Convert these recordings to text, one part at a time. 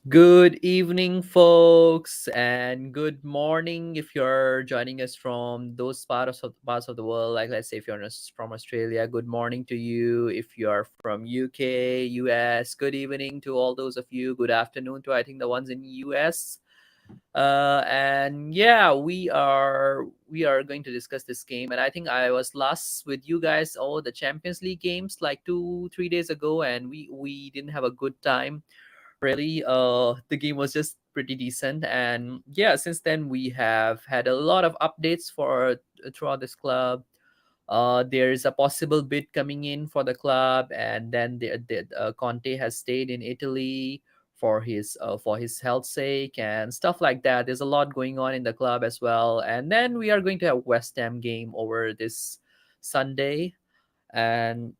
Good evening, folks, and good morning if you're joining us from those parts of the world. Like, let's say if you're from Australia, good morning to you. If you're from UK, US, good evening to all those of you. Good afternoon to I think the ones in US. And yeah, we are going to discuss this game. And I think I was last with you guys all the Champions League games like 2-3 days ago, and we didn't have a good time really. The game was just pretty decent, and yeah, since then we have had a lot of updates for throughout this club. There's a possible bid coming in for the club, and then Conte has stayed in Italy for his health sake and stuff like that. There's a lot going on in the club as well, and then we are going to have West Ham game over this Sunday, and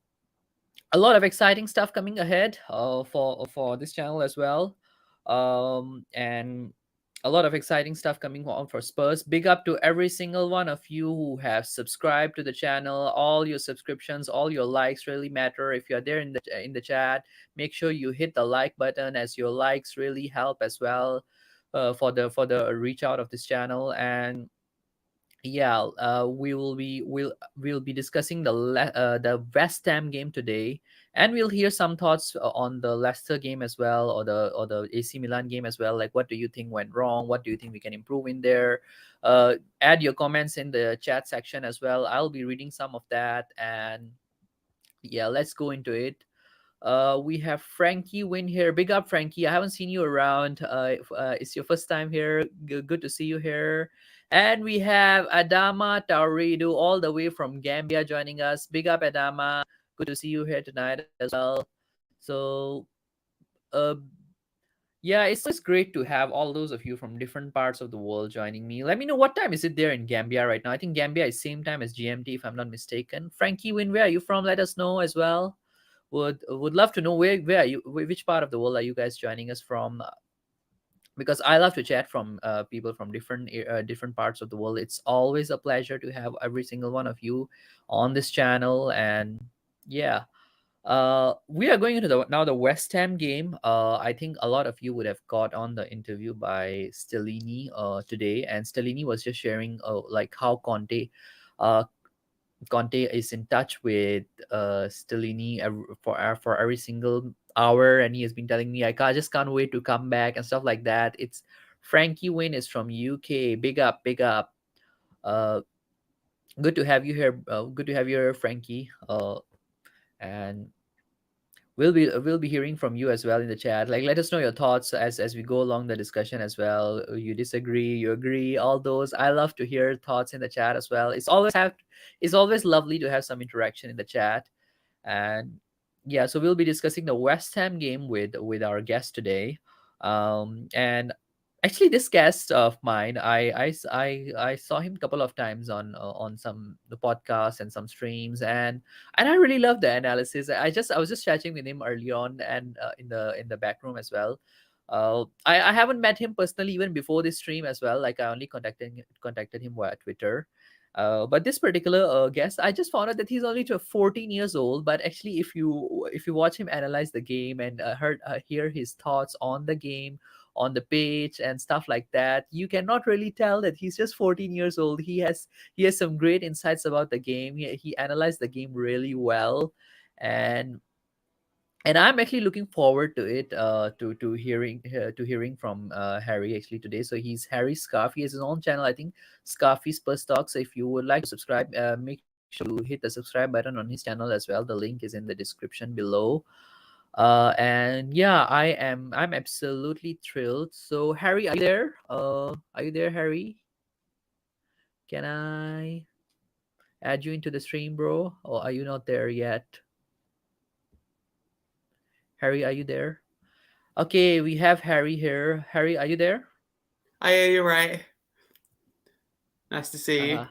a lot of exciting stuff coming ahead for this channel as well, and a lot of exciting stuff coming on for Spurs. Big up to every single one of you who have subscribed to the channel. All your subscriptions, all your likes really matter. If you're there in the chat, make sure you hit the like button, as your likes really help as well, for the reach out of this channel. And yeah, we'll be discussing the West Ham game today, and we'll hear some thoughts on the Leicester game as well, or the AC Milan game as well. Like, what do you think went wrong? What do you think we can improve in there? Add your comments in the chat section as well. I'll be reading some of that, and yeah, let's go into it. We have Frankie Win here. Big up, Frankie. I haven't seen you around. It's your first time here. Good to see you here. And we have Adama Tauridu all the way from Gambia joining us. Big up, Adama. Good to see you here tonight as well. So, uh, yeah, it's just great to have all those of you from different parts of the world joining me. Let me know what time is it there in Gambia right now. I think Gambia is same time as GMT, if I'm not mistaken. Frankie Win, where are you from? Let us know as well. Would love to know where are you, which part of the world are you guys joining us from, because I love to chat from people from different parts of the world. It's always a pleasure to have every single one of you on this channel. And yeah, we are going into the West Ham game. I think a lot of you would have got on the interview by Stellini today, and Stellini was just sharing like how uh, Conte is in touch with Stellini for every single hour, and he has been telling me I just can't wait to come back and stuff like that. It's Frankie Wynn is from UK. Big up, big up. Uh, Good to have you here. Good to have you here, Frankie. And we'll be hearing from you as well in the chat. Like, let us know your thoughts as we go along the discussion as well. You disagree, you agree, all those. I love to hear thoughts in the chat as well. It's always lovely to have some interaction in the chat. And yeah, so we'll be discussing the West Ham game with our guest today. And actually, this guest of mine, I saw him a couple of times on some the podcasts and some streams, and I really love the analysis. I was just chatting with him early on, and in the back room as well. I haven't met him personally even before this stream as well. Like, I only contacted him via Twitter. But this particular guest, I just found out that he's only 14 years old. But actually, if you watch him analyze the game and hear his thoughts on the game, on the pitch and stuff like that, you cannot really tell that he's just 14 years old. He has some great insights about the game. He analyzed the game really well, and I'm actually looking forward to it. To hearing from Harry actually today. So he's Harry Scarfe. He has his own channel, I think, Scarfey Spurs Talk. So if you would like to subscribe, make sure to hit the subscribe button on his channel as well. The link is in the description below. And yeah, I'm absolutely thrilled. So Harry, are you there? Are you there, Harry? Can I add you into the stream, bro? Or are you not there yet? Harry, are you there? Okay, we have Harry here. Harry, are you there? You're right. Nice to see you. Uh,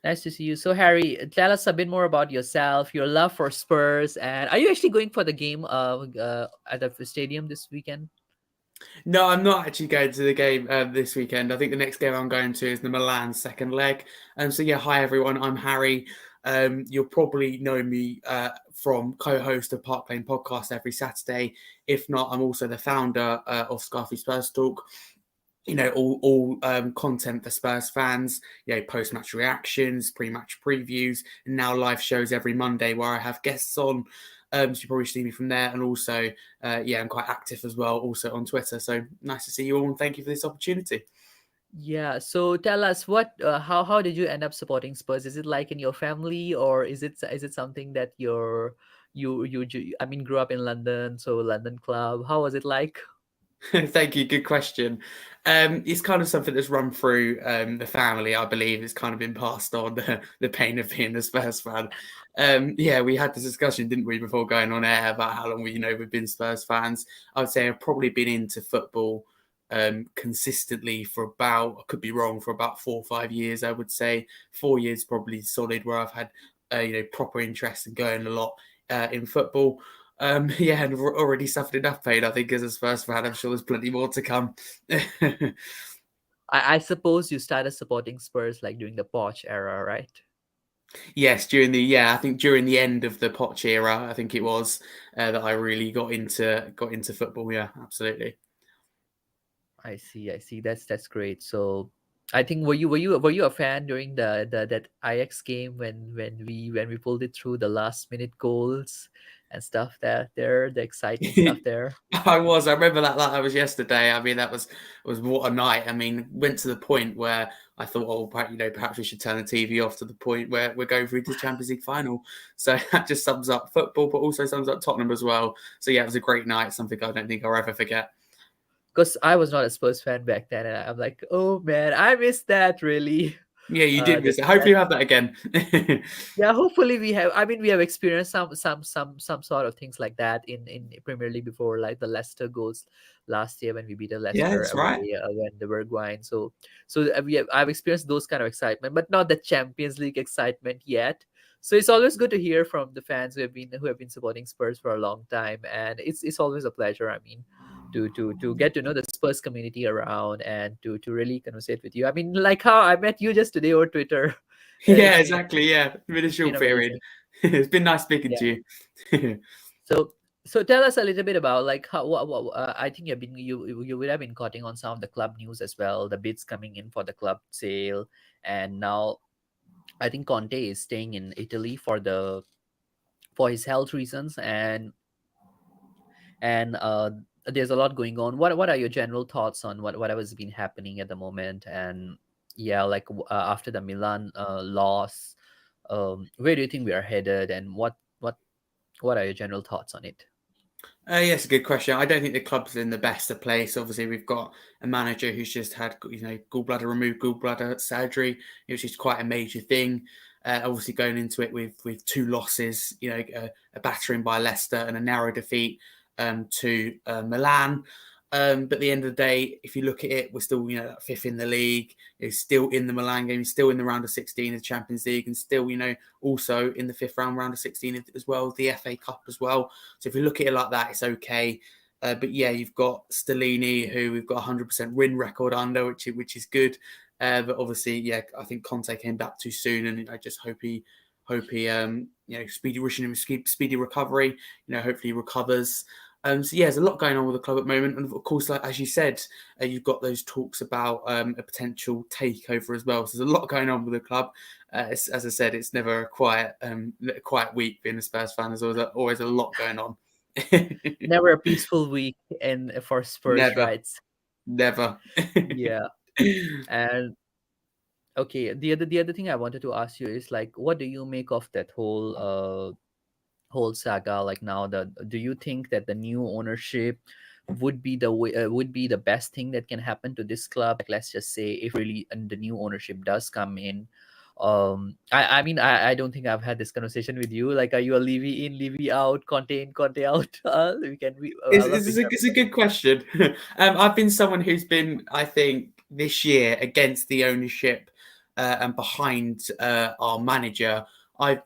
Nice to see you. So, Harry, tell us a bit more about yourself, your love for Spurs, and are you actually going for the game at the stadium this weekend? No, I'm not actually going to the game this weekend. I think the next game I'm going to is the Milan second leg. So yeah, hi everyone. I'm Harry. You'll probably know me from co-host of Park Lane podcast every Saturday. If not, I'm also the founder of Scarfey Spurs Talk. All content for Spurs fans, post-match reactions, pre-match previews, and now live shows every Monday where I have guests on. So you probably see me from there. And also, I'm quite active as well, also on Twitter. So nice to see you all, and thank you for this opportunity. Yeah. So tell us how did you end up supporting Spurs? Is it like in your family, or is it something that I mean, grew up in London, so London club. How was it like? Thank you. Good question. It's kind of something that's run through the family, I believe. It's kind of been passed on, the pain of being a Spurs fan. We had this discussion, didn't we, before going on air about how long we've been Spurs fans. I would say I've probably been into football consistently for about, I could be wrong, for about 4 or 5 years, I would say. 4 years probably solid, where I've had proper interest in going a lot in football. And we've already suffered enough pain, I think, as a Spurs fan. I'm sure there's plenty more to come. I suppose you started supporting Spurs like during the Poch era, right? Yes, I think during the end of the Poch era, I think it was that I really got into football. Yeah, absolutely. I see. I see. That's great. So, I think were you a fan during the that Ajax game when we pulled it through the last minute goals and stuff the exciting stuff there. I was. I remember that like that was yesterday. I mean, that was what a night. I mean, went to the point where I thought, oh, perhaps we should turn the TV off, to the point where we're going through to the Champions League final. So that just sums up football, but also sums up Tottenham as well. So yeah, it was a great night. Something I don't think I'll ever forget. Because I was not a Spurs fan back then, and I'm like, oh man, I missed that really. Yeah, you did The miss it. Hopefully, you have that again. Yeah, hopefully we have. I mean, we have experienced some sort of things like that in Premier League before, like the Leicester goals last year when we beat the Yeah, Leicester that's right. away when they were going. I've experienced those kind of excitement, but not the Champions League excitement yet. So it's always good to hear from the fans who have been supporting Spurs for a long time, and it's always a pleasure. I mean, to get to know the Spurs community around and to really conversate with you. I mean, like how I met you just today over Twitter. Yeah, It's been exactly. Yeah, been a it's been short period. amazing. It's been nice speaking Yeah. to you. So tell us a little bit about like how I think you would have been cutting on some of the club news as well, the bids coming in for the club sale, and now I think Conte is staying in Italy for his health reasons, and there's a lot going on. What are your general thoughts on whatever's been happening at the moment? And yeah, like after the Milan loss, where do you think we are headed, and what are your general thoughts on it? Yes, a good question. I don't think the club's in the best of place. Obviously, we've got a manager who's just had, gallbladder removed, gallbladder surgery, which is quite a major thing. Obviously, going into it with two losses, a battering by Leicester and a narrow defeat to Milan. But at the end of the day, if you look at it, we're still, fifth in the league, still in the Milan game, still in the round of 16 of the Champions League, and still, also in the fifth round of 16 as well, the FA Cup as well. So if you look at it like that, it's okay. But yeah, you've got Stellini, who we've got 100% win record under, which is good. But obviously, yeah, I think Conte came back too soon, and I just hope he, wishing him speedy recovery. Hopefully he recovers. So yeah, there's a lot going on with the club at the moment, and of course, like as you said, you've got those talks about a potential takeover as well. So there's a lot going on with the club. As I said, it's never a quiet week being a Spurs fan. There's always a lot going on. Never a peaceful week and for Spurs, Never, right? never. Yeah. And okay, the other thing I wanted to ask you is like, what do you make of that whole saga? Like now, do you think that the new ownership would be the best thing that can happen to this club? Like, let's just say if really and the new ownership does come in. I mean, I don't think I've had this conversation with you. Like, are you a Levy in, Levy out, Conte in, Conte out? I love to hear. It's a good question. I've been someone who's been, I think, this year against the ownership and behind our manager. I've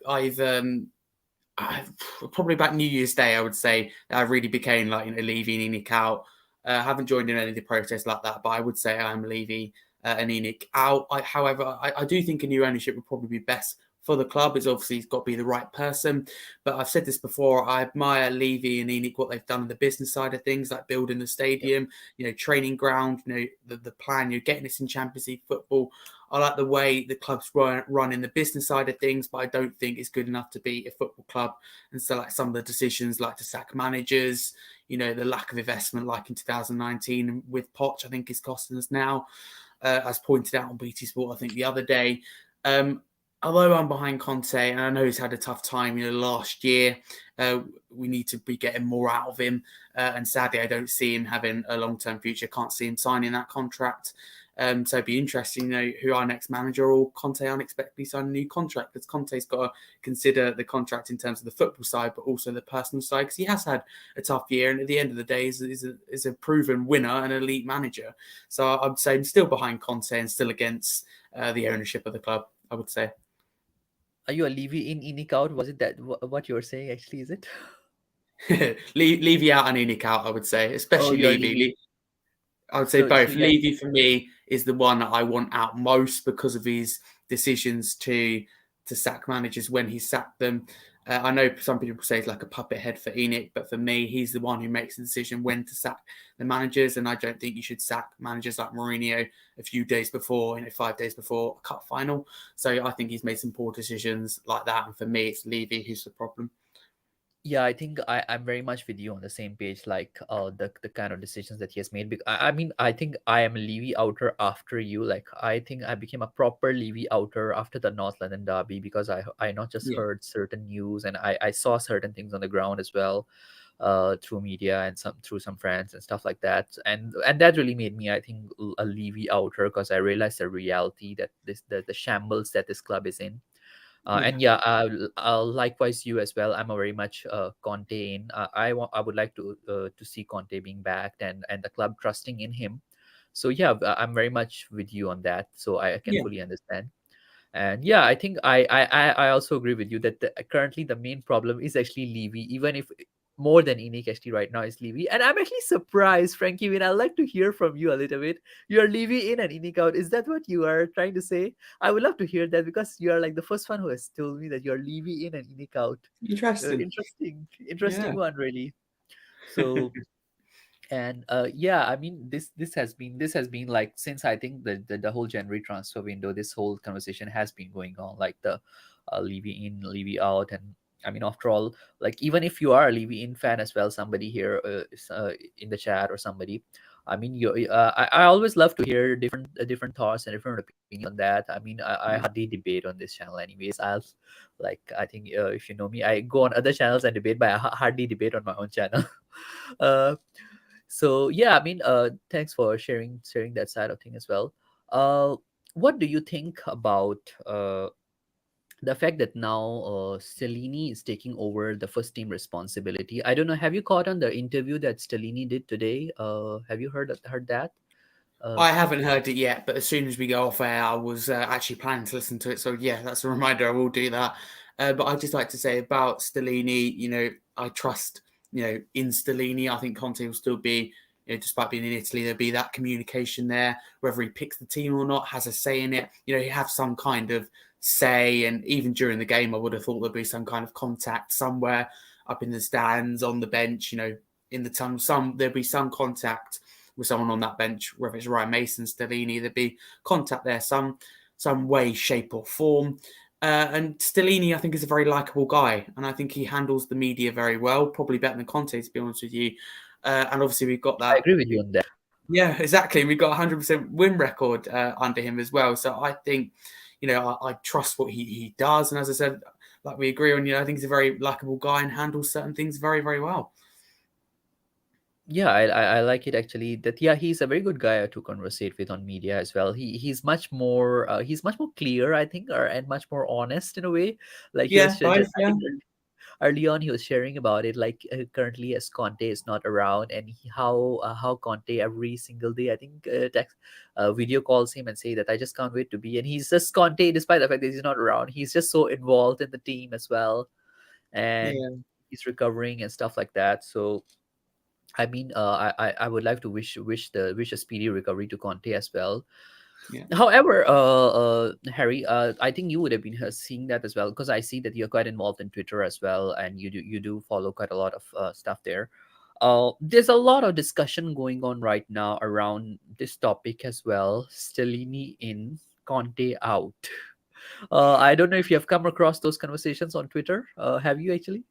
probably about New Year's Day, I would say, I really became like, Levy and Enoch out. I haven't joined in any of the protests like that, but I would say I'm Levy and Enoch out. However, I do think a new ownership would probably be best for the club. It's obviously he's got to be the right person. But I've said this before, I admire Levy and ENIC, what they've done on the business side of things, like building the stadium, training ground, the plan, you're getting this in Champions League football. I like the way the club's running the business side of things, but I don't think it's good enough to be a football club. And so, like some of the decisions, like to sack managers, the lack of investment, like in 2019 with Poch, I think is costing us now, as pointed out on BT Sport, I think the other day. Um, Although I'm behind Conte, and I know he's had a tough time, last year, we need to be getting more out of him. And sadly, I don't see him having a long-term future. Can't see him signing that contract. So it'd be interesting, who our next manager or Conte unexpectedly sign a new contract, because Conte's got to consider the contract in terms of the football side, but also the personal side, because he has had a tough year, and at the end of the day, is a proven winner and elite manager. So I'd say I'm still behind Conte and still against the ownership of the club, I would say. Are you a Levy in, Enoch out? Was it that what you were saying actually? Is it? Levy out and ENIC out, I would say, Oh, especially you're Levy. Levy. I would say So both. yeah, Levy for me is the one that I want out most because of his decisions to sack managers when he sacked them. I know some people say he's like a puppet head for ENIC, but for me, he's the one who makes the decision when to sack the managers. And I don't think you should sack managers like Mourinho a few days before, 5 days before a cup final. So I think he's made some poor decisions like that. And for me, it's Levy who's the problem. yeah, I think I'm very much with you on the same page, like the kind of decisions that he has made. I mean, I think I am a Levy outer after you. Like, I think I became a proper Levy outer after the North London derby, because I not just Yeah. heard certain news, and I saw certain things on the ground as well, through media and some through some friends and stuff like that, and that really made me, I think, a Levy outer, because I realized the reality that the shambles that this club is in. Yeah. And yeah, likewise you as well. I'm a very much Conte in. I would like to see Conte being backed, and the club trusting in him. So yeah, I'm very much with you on that. So I can Yeah. fully understand. And yeah, I think I also agree with you that currently the main problem is actually Levy, even if more than Enoch actually right now is Levy. And I'm actually surprised, Frankie. I'd like to hear from you a little bit. You're Levy in and Enoch out. Is that what you are trying to say? I would love to hear that, because you are like the first one who has told me that you're Levy in and Enoch out. Interesting. Interesting Yeah. one, really. So, and yeah, I mean, this has been like, since I think the whole January transfer window, this whole conversation has been going on, like the Levy in, Levy out. And I mean, after all, like, even if you are a Levy in fan as well, somebody here in the chat or somebody, I mean, I always love to hear different thoughts and different opinions on that. I mean, I Yeah. hardly debate on this channel anyways. I think, if you know me, I go on other channels and debate, but I hardly debate on my own channel. uh so yeah, I mean, thanks for sharing that side of thing as well. uh what do you think about the fact that now Stellini is taking over the first team responsibility? I don't know, have you caught on the interview that Stellini did today? Have you heard that? uh I haven't heard it yet, but as soon as we go off air, I was actually planning to listen to it. So yeah, that's a reminder. I will do that. But I'd just like to say about Stellini, I trust, in Stellini. I think Conte will still be, despite being in Italy, there'll be that communication there. Whether he picks the team or not, has a say in it. He have some kind of say, and even during the game, I would have thought there'd be some kind of contact somewhere up in the stands, on the bench. In the tunnel, there'll be some contact with someone on that bench, whether it's Ryan Mason, Stellini, there'd be contact there, some way, shape, or form. And Stellini, I think, is a very likable guy, and I think he handles the media very well, probably better than Conte, to be honest with you. And obviously, we've got I that. agree with you on that. Yeah, exactly. We've got a 100% win record under him as well. So I think, I trust what he does. And as I said, like we agree on, I think he's a very likable guy and handles certain things very, very well. Yeah, I like it actually, that yeah, he's a very good guy to conversate with on media as well. He's much more clear, I think, and much more honest in a way. Like, he was Yeah, just, both. I Yeah. think, early on he was sharing about it, like, currently as Conte is not around, and how Conte every single day, I think, video calls him and say that I just can't wait to be. And he's just Conte, despite the fact that he's not around, he's just so involved in the team as well, and Yeah. he's recovering and stuff like that. So I mean, I would like to wish a speedy recovery to Conte as well. Yeah. However, Harry, I think you would have been seeing that as well, because I see that you're quite involved in Twitter as well, and you do follow quite a lot of stuff there. There's a lot of discussion going on right now around this topic as well. Stellini in, Conte out. I don't know if you have come across those conversations on Twitter. Have you actually?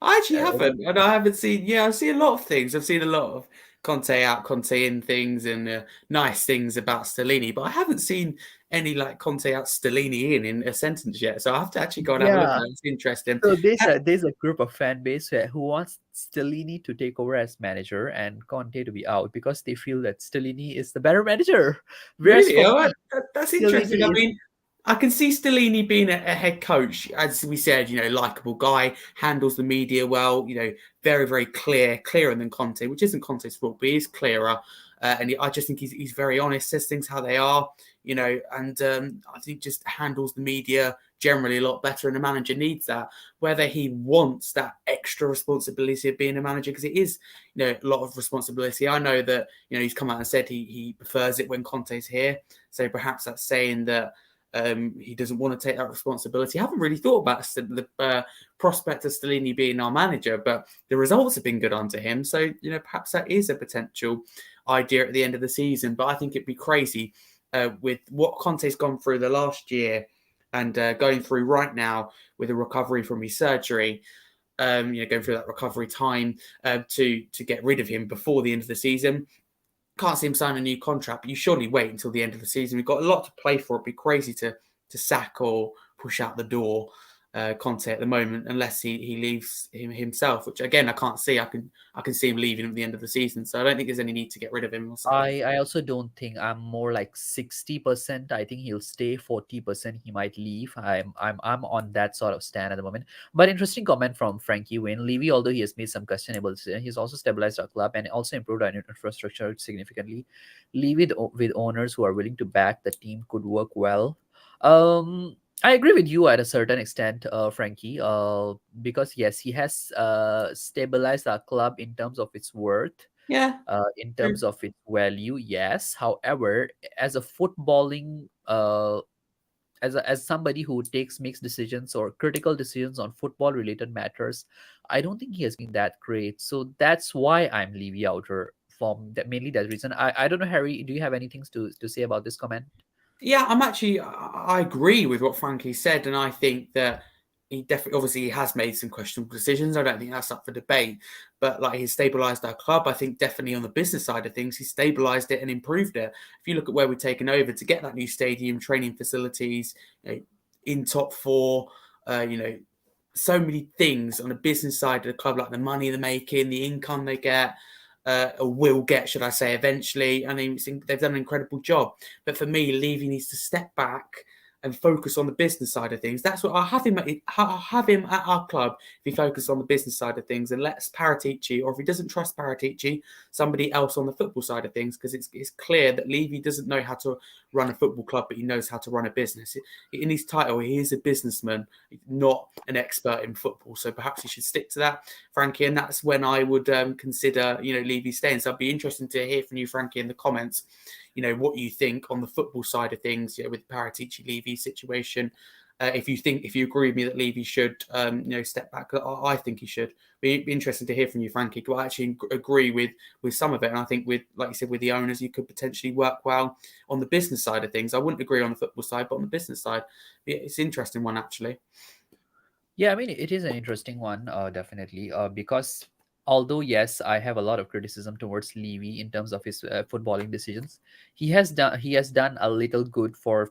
I actually Over. haven't, and I haven't seen. Yeah, I've seen a lot of things. I've seen a lot of Conte out, Conte in things, and nice things about Stellini, but I haven't seen any like Conte out, Stellini in a sentence yet. So I have to actually go and have a look at Yeah. that. It's interesting. So there's a group of fan base who wants Stellini to take over as manager and Conte to be out because they feel that Stellini is the better manager. Whereas Really? for Oh, me, that's interesting. I Stellini is. mean, I can see Stellini being a head coach, as we said, likable guy, handles the media well, very, very clearer than Conte, which isn't Conte's fault, but he is clearer. I just think he's very honest, says things how they are, and I think just handles the media generally a lot better, and the manager needs that. Whether he wants that extra responsibility of being a manager, because it is, a lot of responsibility. I know that, he's come out and said he prefers it when Conte's here. So perhaps that's saying that he doesn't want to take that responsibility. I haven't really thought about the prospect of Stellini being our manager, but the results have been good under him. So, perhaps that is a potential idea at the end of the season. But I think it'd be crazy with what Conte's gone through the last year and going through right now with a recovery from his surgery. Going through that recovery time to get rid of him before the end of the season. Can't see him sign a new contract, but you surely wait until the end of the season. We've got a lot to play for. It'd be crazy to sack or push out the door Conte at the moment, unless he leaves himself, which again I can't see. I can see him leaving at the end of the season, so I don't think there's any need to get rid of him or something. I also don't think. I'm more like 60%. I think he'll stay. 40% he might leave. I'm on that sort of stand at the moment. But interesting comment from Frankie Wayne. Levy, although he has made some questionable decisions, he's also stabilized our club and also improved our infrastructure significantly. Levy with owners who are willing to back the team could work well. I agree with you at a certain extent, Frankie. Because yes, he has stabilized our club in terms of its worth, Yeah, in true. terms of its value, yes. However, as a footballing, as somebody who makes decisions or critical decisions on football related matters, I don't think he has been that great. So that's why I'm Levy outer, from that, mainly that reason. I don't know, Harry. Do you have anything to say about this comment? Yeah, I agree with what Frankie said, and I think that he definitely, obviously, he has made some questionable decisions. I don't think that's up for debate, but like he's stabilised our club. I think definitely on the business side of things, he's stabilised it and improved it. If you look at where we've taken over to get that new stadium, training facilities, in top four, so many things on the business side of the club, like the money they're making, the income they get, or will get, should I say, eventually. I mean, they've done an incredible job. But for me, Levy needs to step back and focus on the business side of things. That's what I'll have him at our club if he focuses on the business side of things and lets Paratici, or if he doesn't trust Paratici, somebody else on the football side of things, because it's clear that Levy doesn't know how to run a football club, but he knows how to run a business. In his title, he is a businessman, not an expert in football. So perhaps he should stick to that, Frankie. And that's when I would consider, Levy staying. So I'd be interested to hear from you, Frankie, in the comments, what you think on the football side of things, with the Paratici Levy situation. If you agree with me that Levy should, step back, I think he should. Be interesting to hear from you, Frankie. I actually agree with some of it, and I think with, like you said, with the owners, you could potentially work well on the business side of things. I wouldn't agree on the football side, but on the business side, it's an interesting one actually. Yeah, I mean, it is an interesting one, definitely, because although yes, I have a lot of criticism towards Levy in terms of his footballing decisions, he has done a little good for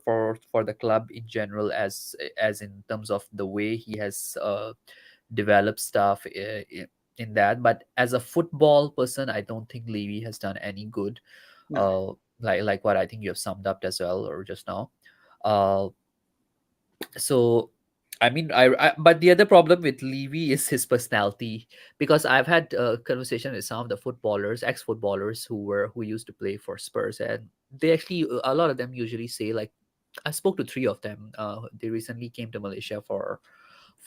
the club in general, as in terms of the way he has developed stuff in that. But as a football person, I don't think Levy has done any good. No, Uh, like what I think you have summed up as well, or just now. Uh, so I mean, but the other problem with Levy is his personality, because I've had a conversation with some of the footballers, ex-footballers who used to play for Spurs, and they actually, a lot of them usually say, like, I spoke to three of them. They recently came to Malaysia for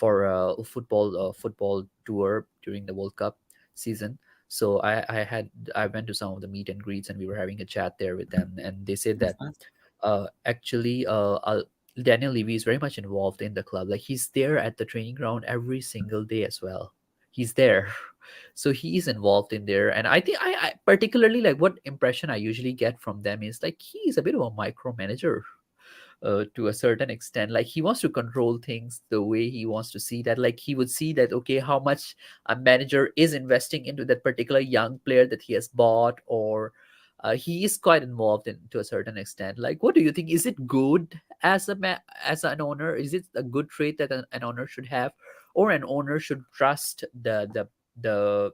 a football tour during the World Cup season. So I went to some of the meet and greets, and we were having a chat there with them, and they said that's that nice. Actually, Daniel Levy is very much involved in the club. Like he's there at the training ground every single day as well. He's there, so he's involved in there. And I think I particularly like what impression I usually get from them is like he's a bit of a micromanager to a certain extent. Like he wants to control things the way he wants to see that. Like he would see that, okay, how much a manager is investing into that particular young player that he has bought, or he is quite involved in to a certain extent. Like, what do you think? Is it good as as an owner? Is it a good trait that an owner should have, or an owner should trust the the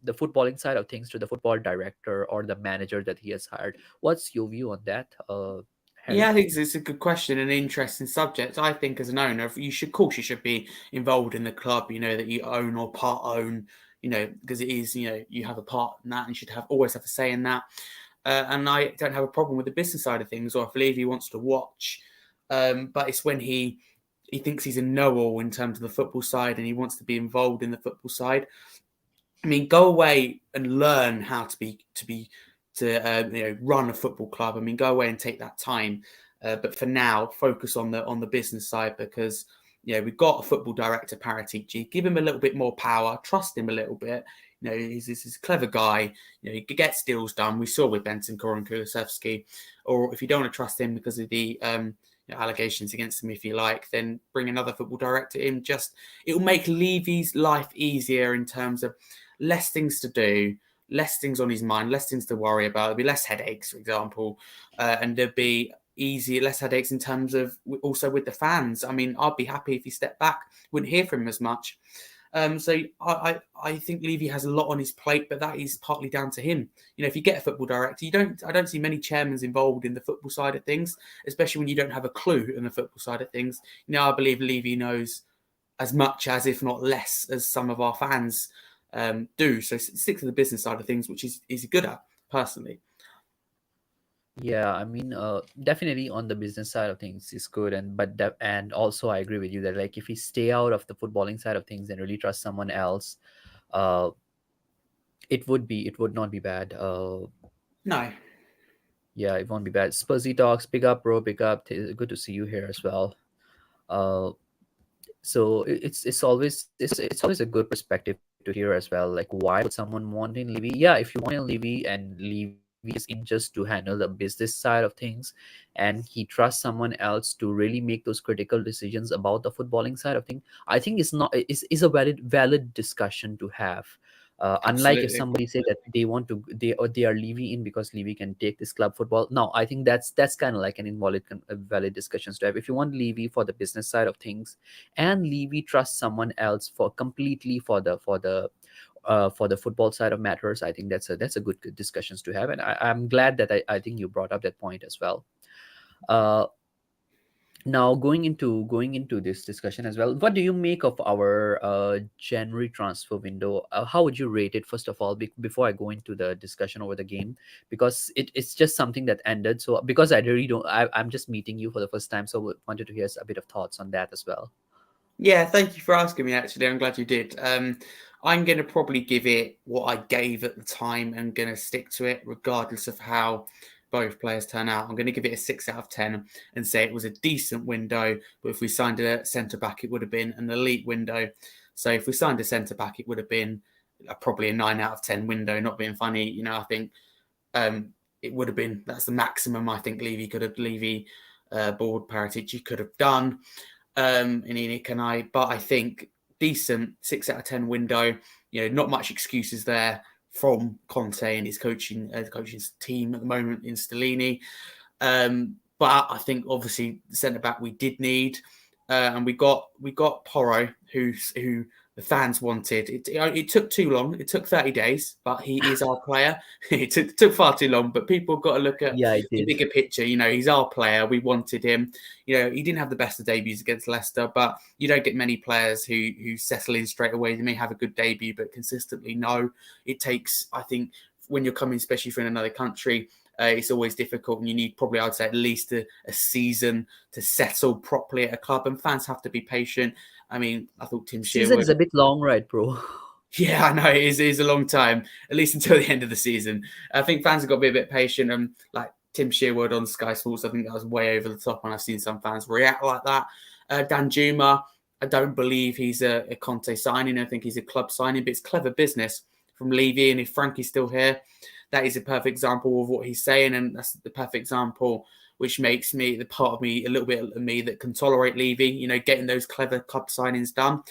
footballing side of things to the football director or the manager that he has hired? What's your view on that, Yeah, Harry? I think it's a good question and an interesting subject. I think as an owner, you should, of course, you should be involved in the club. You know that you own or part own. You know because it is. You know you have a part in that and you should have always have a say in that. And I don't have a problem with the business side of things, or if Levy wants to watch. But it's when he thinks he's a know-all in terms of the football side and he wants to be involved in the football side. I mean, go away and learn how to run a football club. I mean, go away and take that time. But for now, focus on the business side because we've got a football director, Paratici. Give him a little bit more power. Trust him a little bit. He's a clever guy. He gets deals done. We saw with Bentancur and Kulusevski. Or if you don't want to trust him because of the allegations against him, if you like, then bring another football director in. It will make Levy's life easier in terms of less things to do, less things on his mind, less things to worry about. There'll be less headaches, for example, and there'll be less headaches in terms of also with the fans. I mean, I'd be happy if he stepped back, wouldn't hear from him as much. So I think Levy has a lot on his plate, but that is partly down to him. If you get a football director, I don't see many chairmen involved in the football side of things, especially when you don't have a clue in the football side of things. I believe Levy knows as much as, if not less, as some of our fans do. So stick to the business side of things, which is good at personally. Yeah, I mean, definitely on the business side of things is good, and also I agree with you that like if we stay out of the footballing side of things and really trust someone else, uh, it would not be bad. No, Yeah, it won't be bad. Spursy talks, big up, bro, big up. Good to see you here as well. Uh, so it's always a good perspective to hear as well. Like, why would someone want in Levy? Yeah, if you want in Levy and Levy is in just to handle the business side of things, and he trusts someone else to really make those critical decisions about the footballing side of things, I think it's not is a valid discussion to have. Unlike if absolutely. somebody say that they want to they are Levy in because Levy can take this club football. No, I think that's kind of like an invalid valid discussions to have. If you want Levy for the business side of things, and Levy trusts someone else for completely for the football side of matters, I think that's a good discussions to have, and I'm glad that I think you brought up that point as well. Uh, Now going into this discussion as well, what do you make of our January transfer window? How would you rate it, first of all, before I go into the discussion over the game? Because it's just something that ended. So because I really don't, I'm just meeting you for the first time, so wanted to hear a bit of thoughts on that as well. Yeah, thank you for asking me. Actually, I'm glad you did. I'm going to probably give it what I gave at the time and going to stick to it, regardless of how both players turn out. I'm going to give it a 6 out of 10 and say it was a decent window. But if we signed a centre back, it would have been an elite window. So if we signed a centre back, it would have been probably a 9 out of 10 window. Not being funny, I think it would have been, that's the maximum I think Levy board Paratici could have done. In Enoch and I, but I think decent 6 out of 10 window. Not much excuses there from Conte and his coaching team at the moment in Stellini. But I think obviously the centre back we did need, and we got Porro, who the fans wanted. It took too long. It took 30 days, but he is our player. It took far too long. But people have got to look at Yeah, I the did. bigger picture. He's our player. We wanted him. He didn't have the best of debuts against Leicester, but you don't get many players who settle in straight away. They may have a good debut, but consistently, no. It takes, I think, when you're coming, especially from another country, it's always difficult, and you need probably, I'd say, at least a season to settle properly at a club. And fans have to be patient. I mean, I thought Tim Season is Sherwood. a bit long, right, bro? Yeah, I know it is a long time, at least until the end of the season. I think fans have got to be a bit patient, and like Tim Sherwood on Sky Sports, I think that was way over the top, and I've seen some fans react like that. Dan Juma, I don't believe he's a Conte signing. I think he's a club signing, but it's clever business from Levy. And if Frankie's still here, that is a perfect example of what he's saying, and that's the perfect example which makes me, the part of me, a little bit of me that can tolerate Levy, getting those clever club signings done.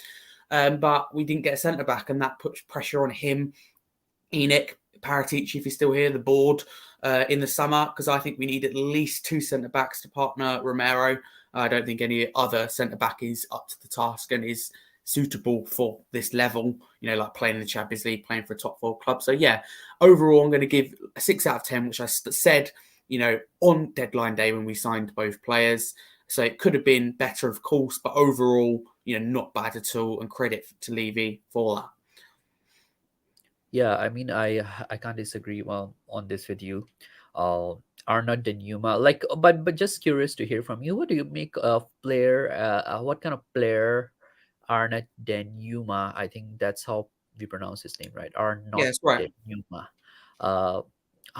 But we didn't get a centre-back, and that puts pressure on him, Enoch, Paratici, if he's still here, the board, in the summer, because I think we need at least 2 centre-backs to partner Romero. I don't think any other centre-back is up to the task and is suitable for this level, like playing in the Champions League, playing for a top 4 club. So, yeah, overall, I'm going to give a 6 out of 10, which I said, on deadline day when we signed both players. So it could have been better, of course, but overall, not bad at all, and credit to Levy for that. Yeah, I mean, I can't disagree on this with you. Uh, Arnold Denuma, but just curious to hear from you. What do you make of player? What kind of player Arnold Denuma? I think that's how we pronounce his name, right? Yeah, Arnold that's right. Denuma. Uh,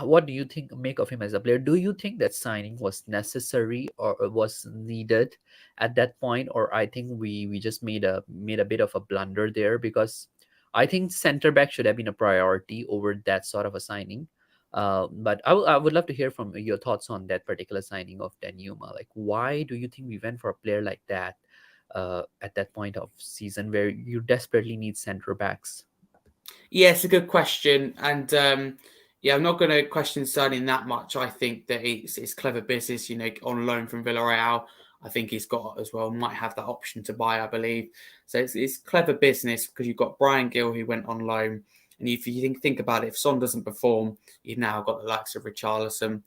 what do you make of him as a player? Do you think that signing was necessary or was needed at that point, or I think we just made a bit of a blunder there, because I think center back should have been a priority over that sort of a signing. But I would love to hear from your thoughts on that particular signing of Danuma. Like, why do you think we went for a player like that at that point of season where you desperately need center backs? Yeah, it's a good question. And I'm not going to question signing that much. I think that it's clever business, on loan from Villarreal. I think he's got as well, might have that option to buy, I believe. So it's clever business because you've got Brian Gill who went on loan. And if you think about it, if Son doesn't perform, you've now got the likes of Richarlison,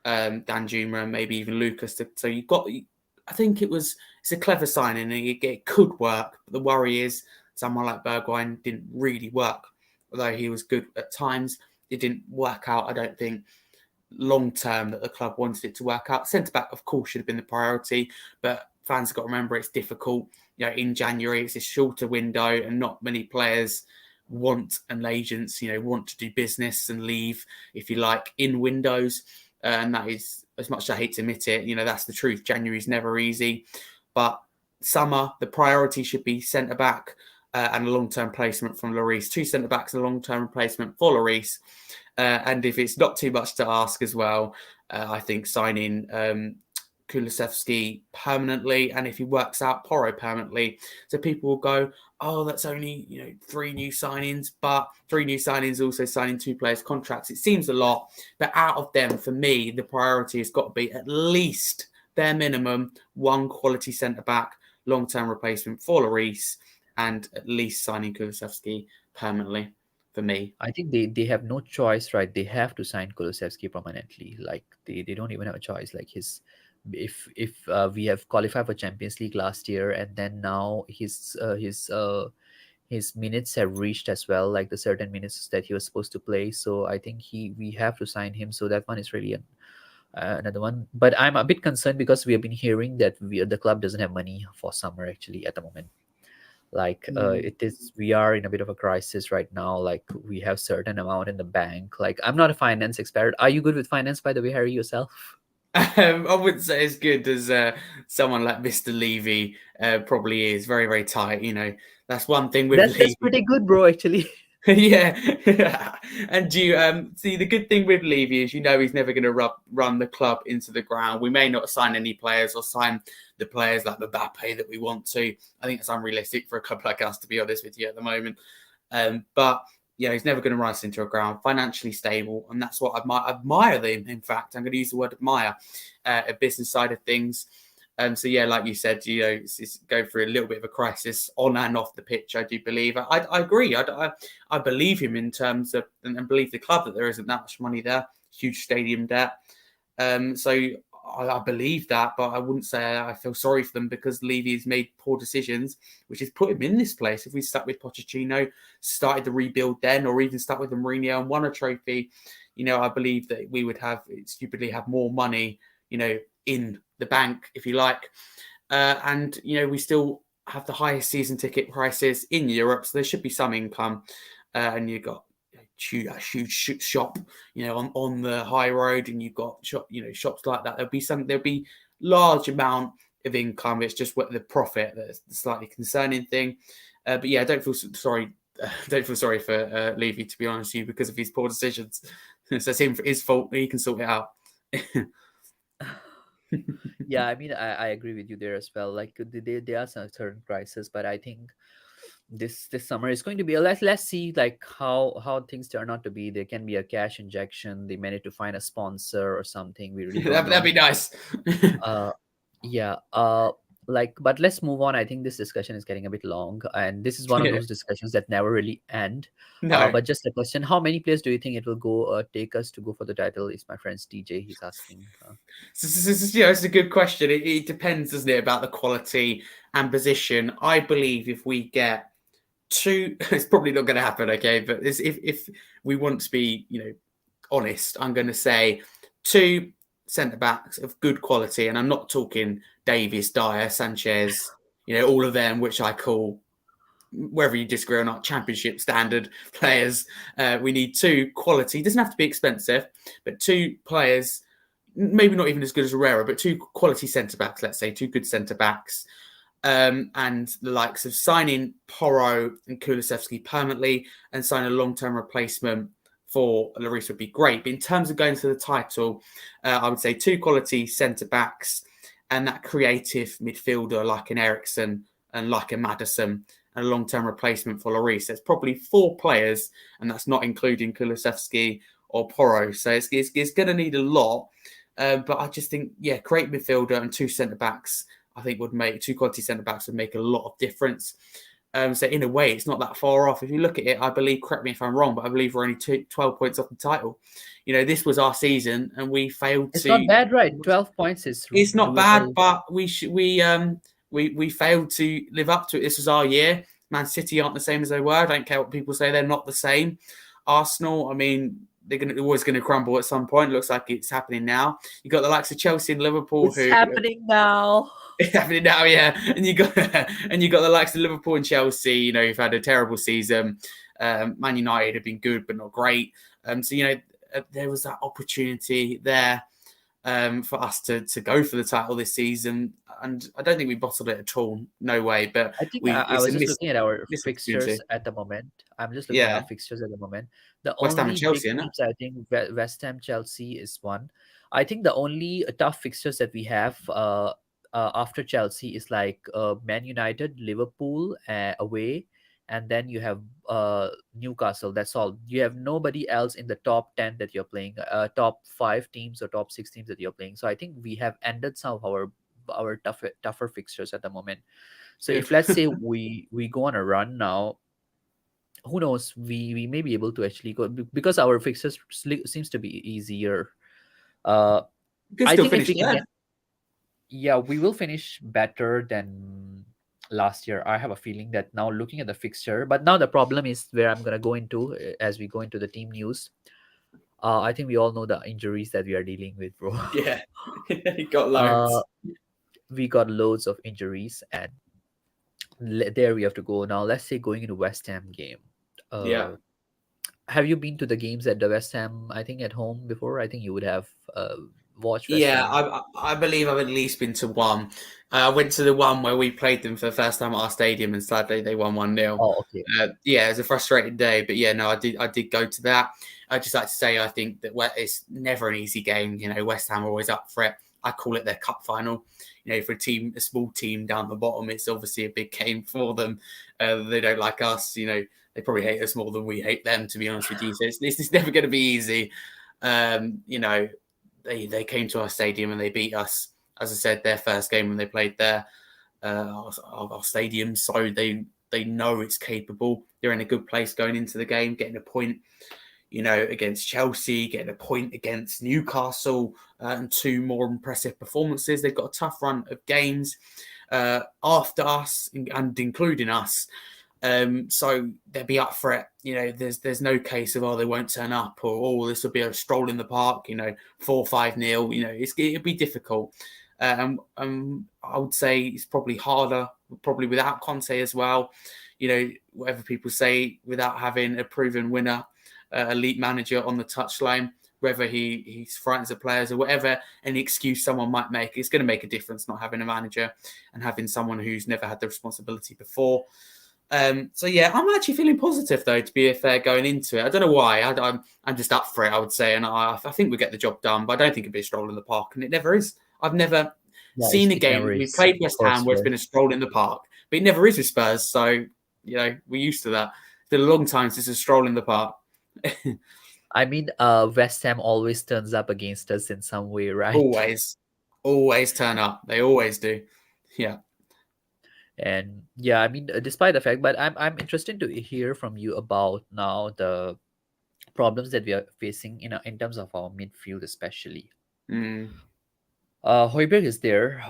Dan Juma, and maybe even Lucas. So you've got, I think it's a clever signing and it could work. But the worry is someone like Bergwijn didn't really work. Although he was good at times, it didn't work out, I don't think, long term that the club wanted it to work out. Centre back, of course, should have been the priority, but fans have got to remember it's difficult. In January, it's a shorter window, and not many players want, and agents, want to do business and leave, if you like, in windows. And that is, as much as I hate to admit it, that's the truth. January is never easy, but summer, the priority should be centre back. And a long-term placement from Lloris. 2 centre-backs and a long-term replacement for Lloris. And if it's not too much to ask as well, I think signing Kulusevski permanently, and if he works out, Porro permanently. So people will go, oh, that's only 3 new signings, but 3 new signings also signing 2 players' contracts. It seems a lot, but out of them, for me, the priority has got to be at least bare minimum 1 quality centre-back, long-term replacement for Lloris, and at least signing Kulusevski permanently for me. I think they have no choice, right? They have to sign Kulusevski permanently. Like they don't even have a choice. Like if we have qualified for Champions League last year, and then now his minutes have reached as well, like the certain minutes that he was supposed to play. So I think we have to sign him. So that one is really another one. But I'm a bit concerned because we have been hearing that the club doesn't have money for summer actually at the moment. Like we are in a bit of a crisis right now. Like we have certain amount in the bank. Like, I'm not a finance expert. Are you good with finance, by the way, Harry, yourself? I wouldn't say as good as someone like Mr. Levy probably is. Very, very tight. That's one thing with That's Levy. pretty good, bro, actually. Yeah. And you see, the good thing with Levy is he's never going to run the club into the ground. We may not sign any players or sign the players like Mbappe that we want to. I think it's unrealistic for a club like us, to be honest with you, at the moment. But he's never going to run us into a ground. Financially stable, and that's what I admire them. In fact, I'm going to use the word admire, a business side of things. So like you said, it's going through a little bit of a crisis on and off the pitch. I do believe. I agree. I believe him in terms of, and believe the club, that there isn't that much money there. Huge stadium debt. So I believe that, but I wouldn't say I feel sorry for them because Levy's made poor decisions, which has put him in this place. If we stuck with Pochettino, started the rebuild then, or even stuck with Mourinho and won a trophy, I believe that we would stupidly have more money, in the bank, if you like. And we still have the highest season ticket prices in Europe, so there should be some income. And you've got huge shop, on the high road, and you've got shops like that. There'll be large amount of income. It's just what the profit that's the slightly concerning thing. But yeah, I don't feel sorry. Don't feel sorry for Levy, to be honest with you, because of his poor decisions. So it's his fault. He can sort it out. Yeah, I mean, I agree with you there as well. Like there are some certain crises, but I think this summer is going to be a let's see like how things turn out to be. There can be a cash injection. They manage to find a sponsor or something. We really don't That'd know. be nice. Uh, yeah. Like, but let's move on. I think this discussion is getting a bit long, and this is one of Yeah. those discussions that never really end. No. But just a question: how many players do you think it will go take us to go for the title? Is my friend TJ? He's asking. It's a good question. It depends, doesn't it, about the quality and position. I believe if we get two, it's probably not going to happen, okay? But if we want to be, honest, I'm going to say two centre backs of good quality, and I'm not talking Davies, Dyer, Sanchez, all of them, which I call, whether you disagree or not, championship standard players. We need two quality. It doesn't have to be expensive, but two players, maybe not even as good as Herrera, but two quality centre backs. Let's say two good centre backs. And the likes of signing Porro and Kulusevski permanently and signing a long-term replacement for Lloris would be great. But in terms of going to the title, I would say two quality centre-backs and that creative midfielder like an Ericsson and like a Maddison and a long-term replacement for Lloris. There's probably four players, and that's not including Kulusevski or Porro. So it's going to need a lot. But I just think, great midfielder and two centre-backs I think would make two quality centre backs would make a lot of difference. So in a way, it's not that far off. If you look at it, I believe, correct me if I'm wrong, but I believe we're only 12 points off the title. This was our season, and we failed It's not to. bad, right? 12 points is It's not bad, doable. but we failed to live up to it. This was our year. Man City aren't the same as they were. I don't care what people say; they're not the same. Arsenal, I mean, they're always going to crumble at some point. It looks like it's happening now. You got the likes of Chelsea and Liverpool It's who. happening now. It's happening now, yeah. And you got the likes of Liverpool and Chelsea. Who've had a terrible season. Man United have been good but not great. So there was that opportunity there for us to go for the title this season, and I don't think we bottled it at all. No way. But I think I it's a was just looking at our missed fixtures opportunity. at the moment. I'm just looking at our Yeah, fixtures at the moment. The West Ham and only big Chelsea, isn't it? teams, I think, West Ham, Chelsea is one. I think the only tough fixtures that we have after Chelsea is like Man United, Liverpool away, and then you have Newcastle. That's all. You have nobody else in the top 10 that you're playing, top 5 teams or top 6 teams that you're playing. So I think we have ended some of our tougher fixtures at the moment. So Good. if let's say we go on a run now, who knows? We may be able to actually go because our fixtures seems to be easier. Uh, You could I still think if finish we can third. get, yeah, we will finish better than last year. I have a feeling that now looking at the fixture, but now the problem is where I'm gonna go into as we go into the team news. I think we all know the injuries that we are dealing with, bro. Yeah, you got uh, loads. we got loads of injuries, and there we have to go now. Let's say going into West Ham game. Yeah. Uh, have you been to the games at the West Ham? I think at home before. I think you would have watched West Yeah, Ham. I believe I've at least been to one. I went to the one where we played them for the first time at our stadium, and sadly they won 1-0. Oh, okay. Yeah, it was a frustrating day, but yeah, no, I did go to that. I just like to say I think that it's never an easy game. West Ham are always up for it. I call it their cup final. For a small team down the bottom, it's obviously a big game for them. They don't like us. They probably hate us more than we hate them, to be honest with you. So it's never going to be easy. They came to our stadium and they beat us. As I said, their first game when they played there, our stadium, so they know it's capable. They're in a good place going into the game, getting a point, against Chelsea, getting a point against Newcastle, and two more impressive performances. They've got a tough run of games after us and including us. So they'll be up for it. There's no case of they won't turn up or this will be a stroll in the park. 4-5-0. It'll be difficult. I would say it's probably harder, probably without Conte as well. Whatever people say, without having a proven winner elite manager on the touchline. Whether he frightens the players or whatever, any excuse someone might make, it's going to make a difference not having a manager and having someone who's never had the responsibility before. So yeah, I'm actually feeling positive though, to be fair, going into it. I don't know why. I'm just up for it, I would say, and I think we get the job done. But I don't think it'd be a stroll in the park, and it never is. I've never Yeah, seen a it game. never We is, played West for Ham where it's sure. been a stroll in the park, but it never is with Spurs. So we're used to that. It's been a long time since a stroll in the park. I mean, West Ham always turns up against us in some way, right? Always, always turn up. They always do. Yeah. And yeah, I mean, despite the fact, but I'm interested to hear from you about now the problems that we are facing in terms of our midfield, especially. Mm. Hoiberg is there,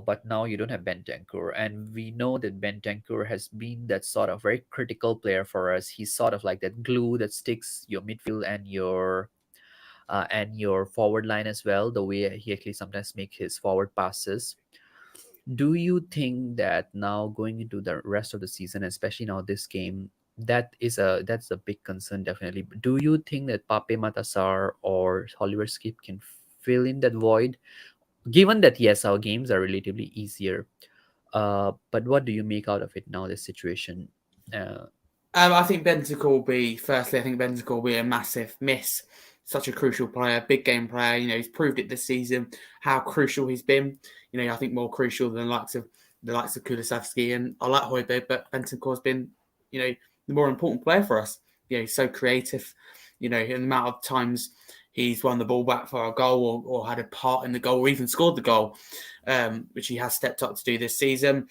but now you don't have Bentancur, and we know that Bentancur has been that sort of very critical player for us. He's sort of like that glue that sticks your midfield and your forward line as well. The way he actually sometimes make his forward passes. Do you think that now going into the rest of the season, especially now this game, that's a big concern definitely. Do you think that Pape Matasar or Oliver Skip can fill in that void? Given that yes, our games are relatively easier, but what do you make out of it now? This situation, uh, I think Bentancur will be, firstly, I think Bentancur will be a massive miss. Such a crucial player, big game player. He's proved it this season, how crucial he's been. I think more crucial than the likes of Kulusevski. And I like Højbjerg, but Bentancur's been, the more important player for us. He's so creative. In the amount of times he's won the ball back for a goal or had a part in the goal or even scored the goal, which he has stepped up to do this season.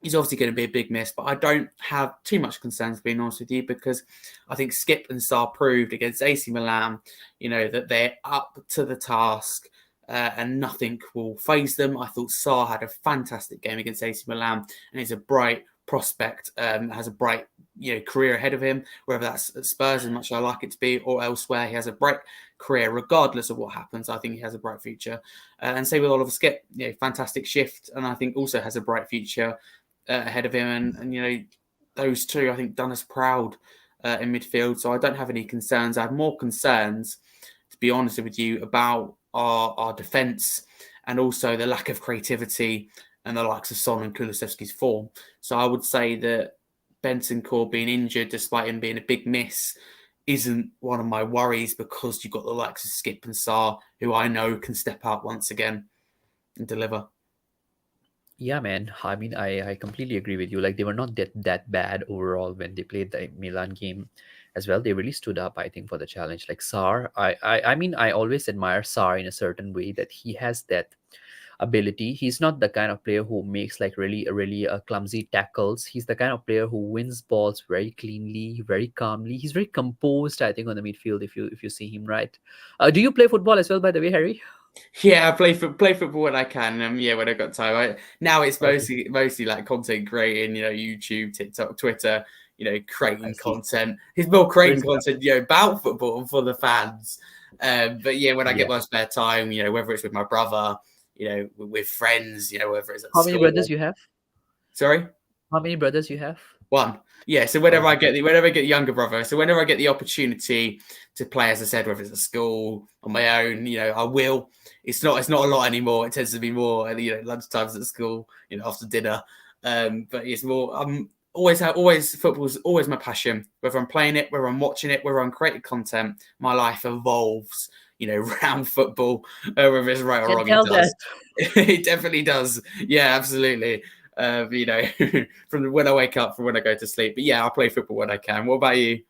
He's obviously going to be a big miss, but I don't have too much concerns, being honest with you, because I think Skip and Sarr proved against AC Milan, that they're up to the task and nothing will faze them. I thought Sarr had a fantastic game against AC Milan and he's a bright prospect, has a bright career ahead of him, whether that's at Spurs, as much as I like it to be, or elsewhere. He has a bright career, regardless of what happens. I think he has a bright future. And same with Oliver Skip, fantastic shift, and I think also has a bright future ahead of him, and those two I think done us proud in midfield. So I don't have any concerns. I have more concerns, to be honest with you, about our defence and also the lack of creativity and the likes of Son and Kulusevski's form. So I would say that Bentancur being injured, despite him being a big miss, isn't one of my worries, because you've got the likes of Skip and Sarr, who I know can step up once again and deliver. yeah, man. I mean, I completely agree with you. Like they were not that bad overall when they played the Milan game as well. They really stood up, I think, for the challenge. Like Sar, I mean, I always admire Sar in a certain way that he has that ability. He's not the kind of player who makes like really clumsy tackles. He's the kind of player who wins balls very cleanly, very calmly. He's very composed, I think, on the midfield. If you see him, right? Do you play football as well, by the way, Harry? Yeah, I play football when I can. Yeah, when I got time. Now it's Okay, mostly like content creating. YouTube, TikTok, Twitter. I Creating see. content. It's more Great creating stuff. content. About football and for the fans. But yeah, when I get Yeah. my spare time, whether it's with my brother, with friends, whether it's at How many brothers school. you have? Sorry. How many brothers you have? One. Yeah, so Oh, whenever I get the younger brother, so whenever I get the opportunity to play, as I said, whether it's at school on my own, I will. It's not a lot anymore. It tends to be more lunchtimes at school, after dinner. But it's more always football's always my passion. Whether I'm playing it, whether I'm watching it, whether I'm creating content, my life evolves, around football. Whether it's right or can wrong, it tell that. does. It definitely does. Yeah, absolutely. From when I wake up, from when I go to sleep. But yeah, I play football when I can. What about you?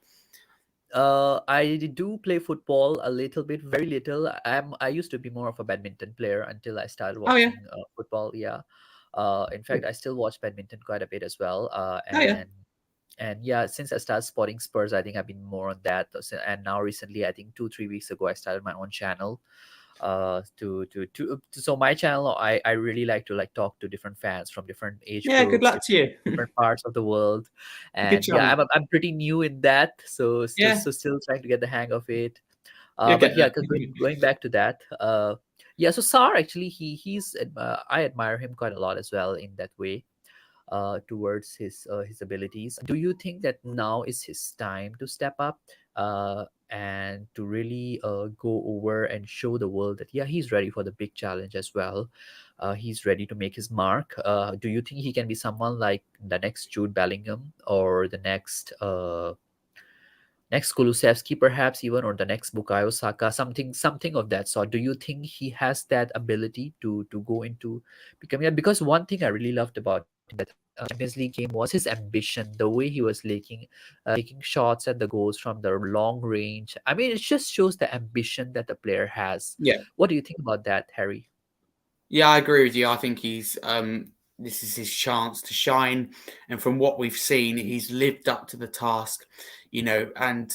I do play football a little bit, very little. I used to be more of a badminton player until I started Oh yeah, watching football. Yeah. In fact, I still watch badminton quite a bit as well. oh yeah, And yeah, since I started spotting Spurs, I think I've been more on that. And now recently, I think 2 3 weeks ago, I started my own channel. So my channel, I really like to like talk to different fans from different age yeah. Good groups, luck to you. different parts of the world. Good And yeah, channel. I'm pretty new in that, so still Yeah, so still trying to get the hang of it. you'll But get yeah, there. 'cause going back to that, yeah, so Sar actually I admire him quite a lot as well in that way, towards his abilities. Do you think that now is his time to step up? and to really go over and show the world that yeah, he's ready for the big challenge as well. He's ready to make his mark. Do you think he can be someone like the next Jude Bellingham or the next Kulusevski perhaps even, or the next Bukayo Saka, something of that sort? Do you think he has that ability to go into becoming that? Because one thing I really loved about him that Champions League game was his ambition, the way he was taking shots at the goals from the long range. I mean, it just shows the ambition that the player has. Yeah. What do you think about that, Harry? Yeah, I agree with you. I think he's this is his chance to shine, and from what we've seen, he's lived up to the task, and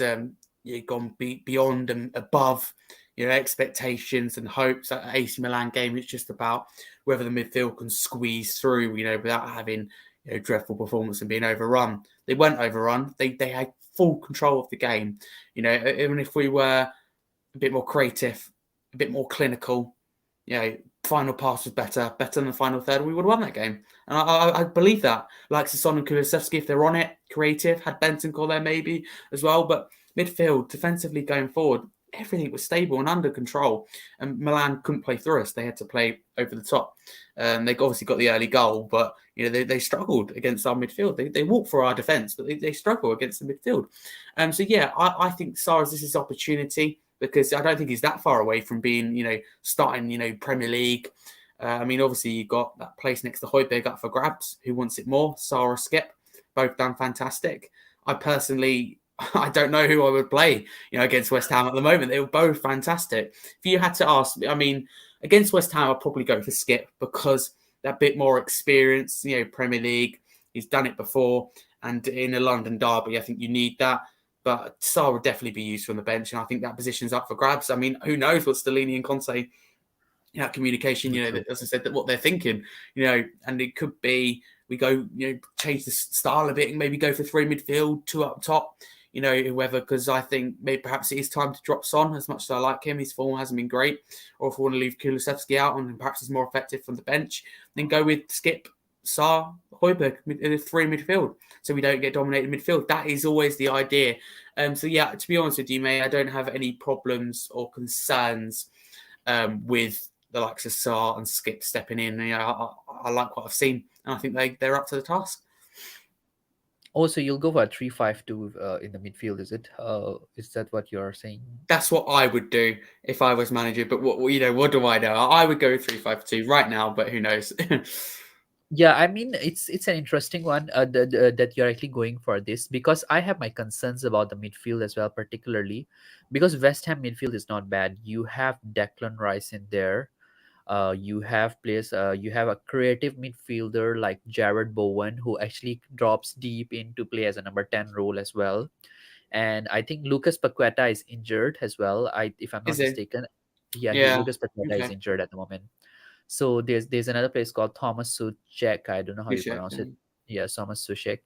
gone beyond and above, expectations and hopes. That AC Milan game, it's just about whether the midfield can squeeze through, without having dreadful performance and being overrun. They weren't overrun. They had full control of the game. Even if we were a bit more creative, a bit more clinical, final pass was better than the final third, we would have won that game. And I believe that. Like Sasson and Kulusevski, if they're on it, creative, had Bentancur there maybe as well. But midfield, defensively going forward, everything was stable and under control. And Milan couldn't play through us. They had to play over the top. They obviously got the early goal, but they struggled against our midfield. They walked for our defence, but they struggle against the midfield. So yeah, I think Sarrs, this is opportunity, because I don't think he's that far away from being, starting, Premier League. Obviously you've got that place next to Højbjerg up for grabs. Who wants it more? Sarr or Skip? Both done fantastic. I personally, I don't know who I would play, against West Ham at the moment. They were both fantastic. If you had to ask, against West Ham, I'd probably go for Skip, because that bit more experience, Premier League. He's done it before. And in a London derby, I think you need that. But Sarr would definitely be used from the bench, and I think that position's up for grabs. Who knows what Stellini and Conte, communication, as I said, that what they're thinking, and it could be we go, change the style a bit and maybe go for three midfield, two up top, whoever, because I think maybe perhaps it is time to drop Son. As much as I like him, his form hasn't been great. Or if we want to leave Kulusevski out and perhaps he's more effective from the bench, then go with Skip, Sarr, Højbjerg in a three midfield, so we don't get dominated midfield. That is always the idea. So yeah, to be honest with you, mate, I don't have any problems or concerns with the likes of Sarr and Skip stepping in. I like what I've seen, and I think they're up to the task. Also, you'll go for a 3-5-2 in the midfield, is it? Is that what you're saying? That's what I would do if I was manager. But what do I know? I would go 3-5-2 right now, but who knows? Yeah, I mean it's an interesting one that you're actually going for this, because I have my concerns about the midfield as well, particularly because West Ham midfield is not bad. You have Declan Rice in there. You have players. You have a creative midfielder like Jared Bowen, who actually drops deep into play as a number 10 role as well. And I think Lucas Paqueta is injured as well. If I'm Is not it? mistaken, yeah, Yeah. Lucas Paqueta is Okay. injured at the moment. So there's another place called Thomas Suchek. I don't know how you Appreciate pronounce it. it. Yeah, Thomas Suchek.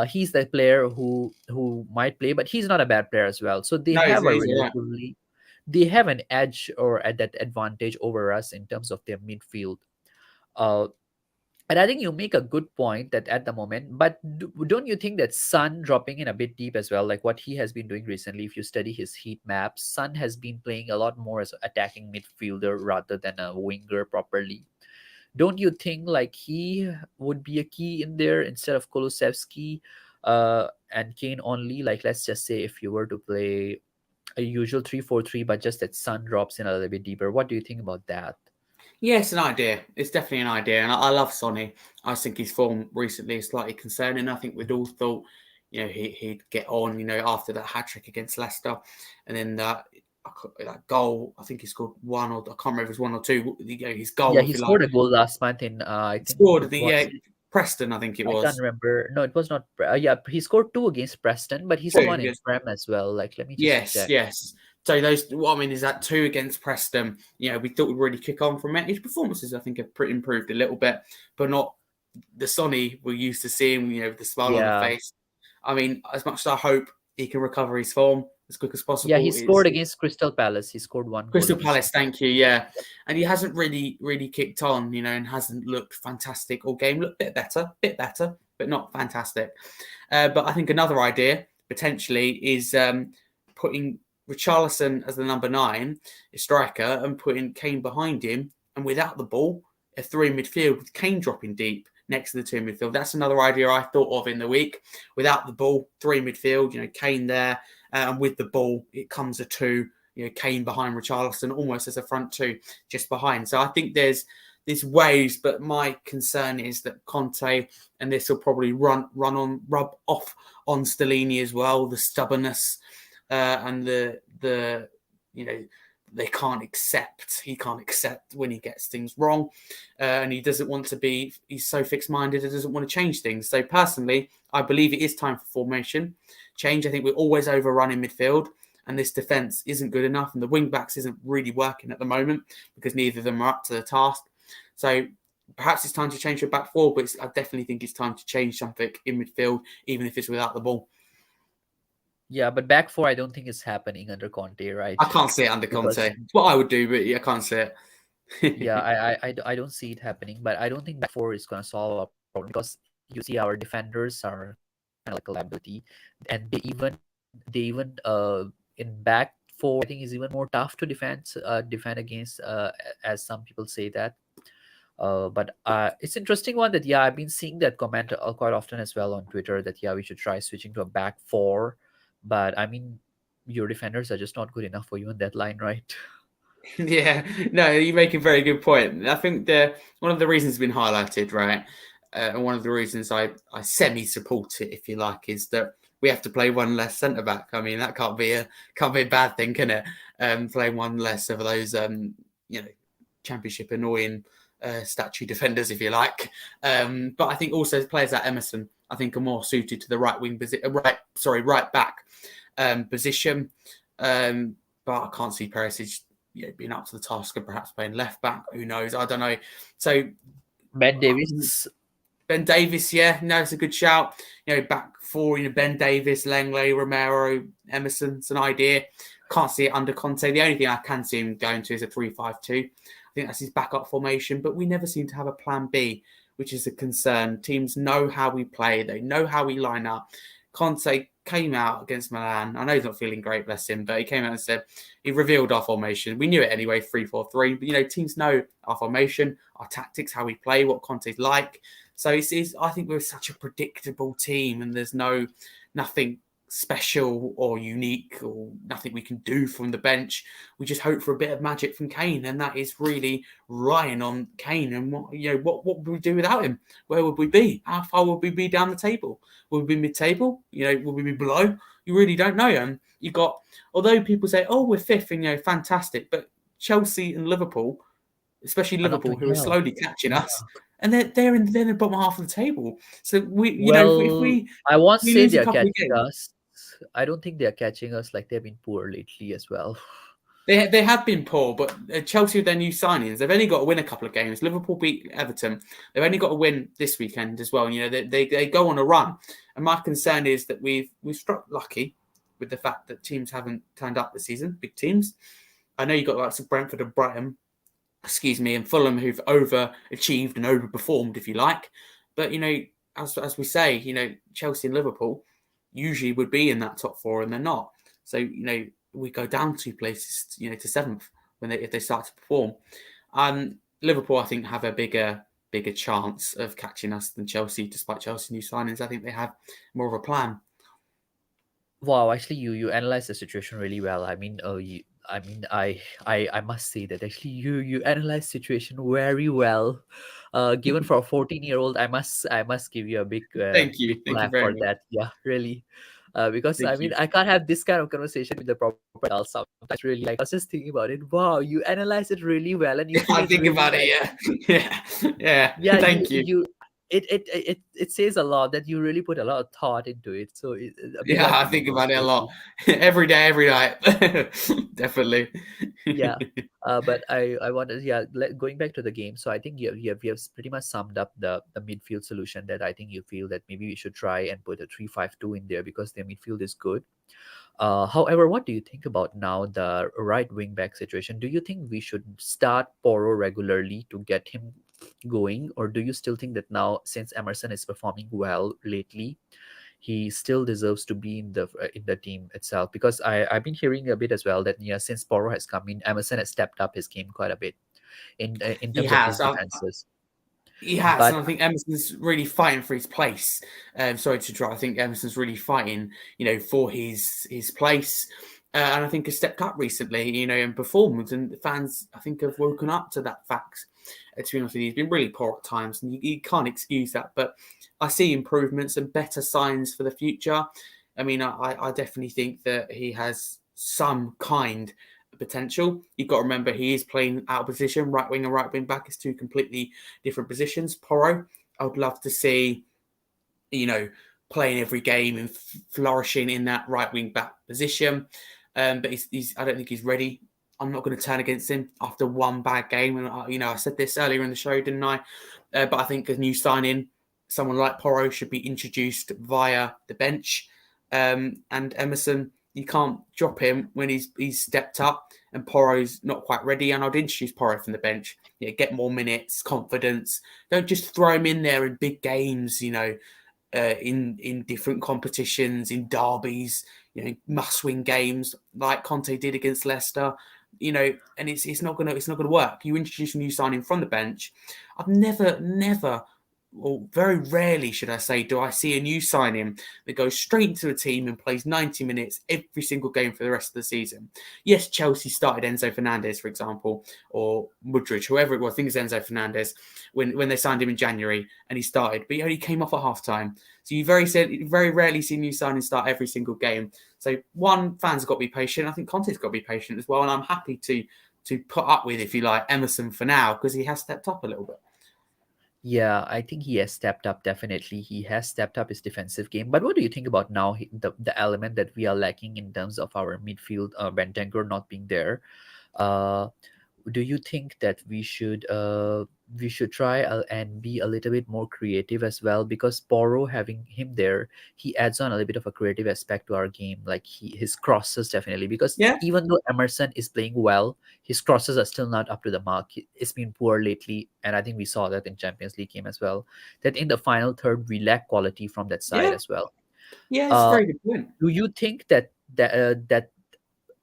He's the player who might play, but he's not a bad player as well. So No, he's all right. they have an edge or at that advantage over us in terms of their midfield. Uh, and I think you make a good point that at the moment, but don't you think that Sun dropping in a bit deep as well, like what he has been doing recently, if you study his heat maps, Sun has been playing a lot more as an attacking midfielder rather than a winger properly. Don't you think like he would be a key in there instead of Kolosevsky and Kane only? Like, let's just say if you were to play a usual 3-4-3, but just that Sun drops in a little bit deeper. What do you think about that? Yeah, it's an idea. It's definitely an idea. And I love Sonny. I think his form recently is slightly concerning. I think we'd all thought, he'd get on, after that hat-trick against Leicester. And then that goal, I think he scored one, or I can't remember if it was one or two. His Yeah, goal, he if you like, scored a goal last month in I think scored it at the was Preston, I think it I can't was. remember. No, it was not. Yeah, he scored two against Preston, but he scored Two, one in yes. Prem as well. Like, let me just Yes, check. yes. So what I mean is that two against Preston, we thought we'd really kick on from it. His performances, I think, have pretty improved a little bit, but not the Sonny we're used to seeing, with the smile on the Yeah, face. As much as I hope he can recover his form as quick as yeah, he possible, scored against Crystal Palace. He scored one goal Crystal against Palace, Crystal. thank you, yeah. And he hasn't really kicked on, and hasn't looked fantastic all game. Looked a bit better, but not fantastic. But I think another idea potentially is putting Richarlison as the number 9 striker and putting Kane behind him, and without the ball, a 3 in midfield with Kane dropping deep next to the 2 in midfield. That's another idea I thought of in the week. Without the ball, 3 in midfield, Kane there, and with the ball, it comes a 2, Kane behind Richarlison, almost as a front 2 just behind. So I think there's ways, but my concern is that Conte, and this will probably rub off on Stellini as well, the stubbornness and the he can't accept when he gets things wrong, and he doesn't want to be. He's so fixed-minded, he doesn't want to change things. So personally, I believe it is time for formation change. I think we're always overrun in midfield, and this defence isn't good enough, and the wing backs isn't really working at the moment because neither of them are up to the task. So perhaps it's time to change your back four, but I definitely think it's time to change something in midfield, even if it's without the ball. Yeah, but back four, I don't think it's happening under Conte, right? I can't see it under Because Conte. It's what I would do, but I can't see it. yeah, I don't see it happening, but I don't think back four is going to solve our problem because you see our defenders are kind of like a liability, and they even in back four, I think is even more tough to defend against, as some people say that. But it's interesting one that I've been seeing that comment quite often as well on Twitter that we should try switching to a back four, but I mean your defenders are just not good enough for you on that line, right? Yeah, no, you make a very good point. I think one of the reasons been highlighted, right, and one of the reasons I semi-support it, if you like, is that we have to play one less centre back. I mean, that can't be a bad thing, can it? Playing one less of those, championship annoying statue defenders, if you like. But I think also players like Emerson, I think, are more suited to the right back position. But I can't see Perisic being up to the task of perhaps playing left back. Who knows? I don't know. So Ben Davies. Yeah, no, it's a good shout. Back four, Ben Davies, Langley, Romero, Emerson. It's an idea. Can't see it under Conte. The only thing I can see him going to is a 3-5-2. I think that's his backup formation, but we never seem to have a plan B, which is a concern. Teams know how we play. They know how we line up. Conte came out against Milan. I know he's not feeling great, bless him, but he came out and said he revealed our formation. We knew it anyway, 3-4-3. But, teams know our formation, our tactics, how we play, what Conte's like. So I think we're such a predictable team, and there's nothing special or unique or nothing we can do from the bench. We just hope for a bit of magic from Kane, and that is really relying on Kane. And what would we do without him? Where would we be? How far would we be down the table? Would we be mid-table? Would we be below? You really don't know. And although people say, "Oh, we're fifth," and fantastic, but Chelsea and Liverpool, especially Liverpool, who are slowly catching us. And they're in the bottom half of the table. So if we I won't say lose a they're couple catching of games, us. I don't think they're catching us like they've been poor lately as well. They have been poor, but Chelsea with their new signings, they've only got to win a couple of games. Liverpool beat Everton. They've only got to win this weekend as well. They go on a run. And my concern is that we've struck lucky with the fact that teams haven't turned up this season, big teams. I know you've got lots of Brentford and Brighton, and Fulham who've overachieved and overperformed, if you like. But, as we say, Chelsea and Liverpool usually would be in that top four, and they're not. So, we go down 2 places, to 7th if they start to perform. Liverpool, I think, have a bigger chance of catching us than Chelsea, despite Chelsea's new signings. I think they have more of a plan. Wow, actually, you analyze the situation really well. I mean, I must say that actually you analyze situation very well. Given for a 14-year-old, I must give you a big Thank you. big Thank you clap very for much. that. Yeah, really. Because Thank I mean you. I can't have this kind of conversation with the proper adults sometimes. Really, like I was just thinking about it. Wow, you analyze it really well, and you put I it think really about it, yeah. yeah. Thank you. It says a lot that you really put a lot of thought into it. So a big Yeah, up I to you, think bro. about it a lot. Seriously. Every day, every night. Definitely. Yeah. But I wanted, going back to the game. So I think you have pretty much summed up the midfield solution that I think you feel that maybe we should try and put a 3-5-2 in there because their midfield is good. However, what do you think about now the right wing back situation? Do you think we should start Poro regularly to get him going, or do you still think that now, since Emerson is performing well lately, he still deserves to be in the team itself, because I've been hearing a bit as well that yeah, since Porro has come in, Emerson has stepped up his game quite a bit in He terms of his has. defenses. He has, But and I think Emerson's really fighting for his place. Sorry to draw. I think Emerson's really fighting, for his place, and I think has stepped up recently, and performed. And the fans, I think, have woken up to that fact. To be honest with you, he's been really poor at times, and you can't excuse that. But I see improvements and better signs for the future. I mean, I definitely think that he has some kind potential. You've got to remember he is playing out of position. Right wing and right wing back is two completely different positions. Porro, I would love to see, you know, playing every game and flourishing in that right wing back position. But he's I don't think he's ready. I'm not going to turn against him after one bad game. And, I said this earlier in the show, didn't I? But I think a new signing, someone like Porro, should be introduced via the bench. And Emerson, you can't drop him when he's stepped up and Porro's not quite ready. And I'd introduce Porro from the bench. Get more minutes, confidence. Don't just throw him in there in big games, in different competitions, in derbies, must-win games like Conte did against Leicester. And it's not gonna work. You introduce a new signing from the bench. I've never, or very rarely, should I say, do I see a new signing that goes straight into a team and plays 90 minutes every single game for the rest of the season. Yes, Chelsea started Enzo Fernandez, for example, or Mudryk, whoever it was. I think it's Enzo Fernandez when they signed him in January and he started, but he only came off at half-time. So you very rarely see new signings start every single game. So fans have got to be patient. I think Conte's got to be patient as well, and I'm happy to put up with, if you like, Emerson for now because he has stepped up a little bit. yeah, I think he has stepped up. Definitely, he has stepped up his defensive game. But what do you think about now the element that we are lacking in terms of our midfield? Bentancur not being there. Uh, do you think that we should try and be a little bit more creative as well, because Porro, having him there, he adds on a little bit of a creative aspect to our game, like his crosses, definitely, because Yeah, even though Emerson is playing well, his crosses are still not up to the mark. It's been poor lately, and I think we saw that in Champions League game as well, that in the final third we lack quality from that side yeah, as well. yeah. It's a uh very good point. do you think that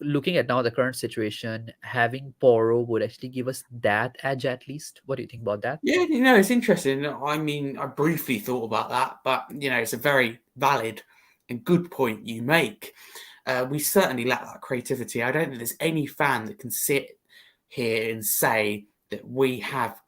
looking at now the current situation, having Poro would actually give us that edge at least? What do you think about that? Yeah, it's interesting. I mean, I briefly thought about that, but it's a very valid and good point you make. We certainly lack that creativity. I don't think there's any fan that can sit here and say that we have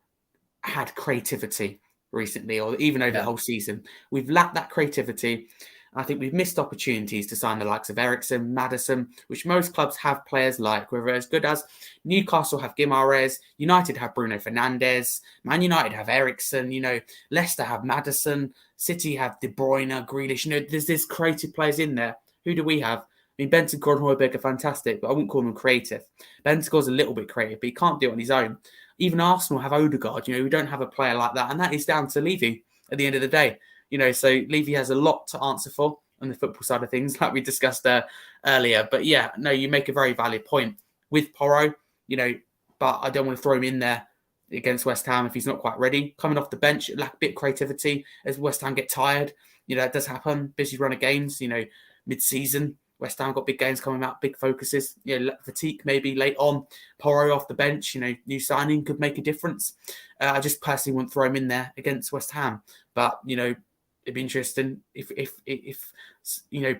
had creativity recently or even over the Yeah. whole season. We've lacked that creativity. I think we've missed opportunities to sign the likes of Ericsson, Maddison, which most clubs have players like, whether as good as Newcastle have Guimaraes, United have Bruno Fernandes, Man United have Ericsson, Leicester have Maddison, City have De Bruyne, Grealish. There's creative players in there. Who do we have? I mean, Bentancur and Højbjerg are fantastic, but I wouldn't call them creative. Bentancur's a little bit creative, but he can't do it on his own. Even Arsenal have Odegaard. We don't have a player like that, and that is down to Levy at the end of the day. So Levy has a lot to answer for on the football side of things, like we discussed earlier. But yeah, no, you make a very valid point with Porro, but I don't want to throw him in there against West Ham if he's not quite ready. Coming off the bench, lack a bit of creativity as West Ham get tired. That does happen. Busy run of games, mid-season. West Ham got big games coming out, big focuses. Fatigue maybe late on. Porro off the bench, new signing could make a difference. I just personally wouldn't throw him in there against West Ham. But, it'd be interesting if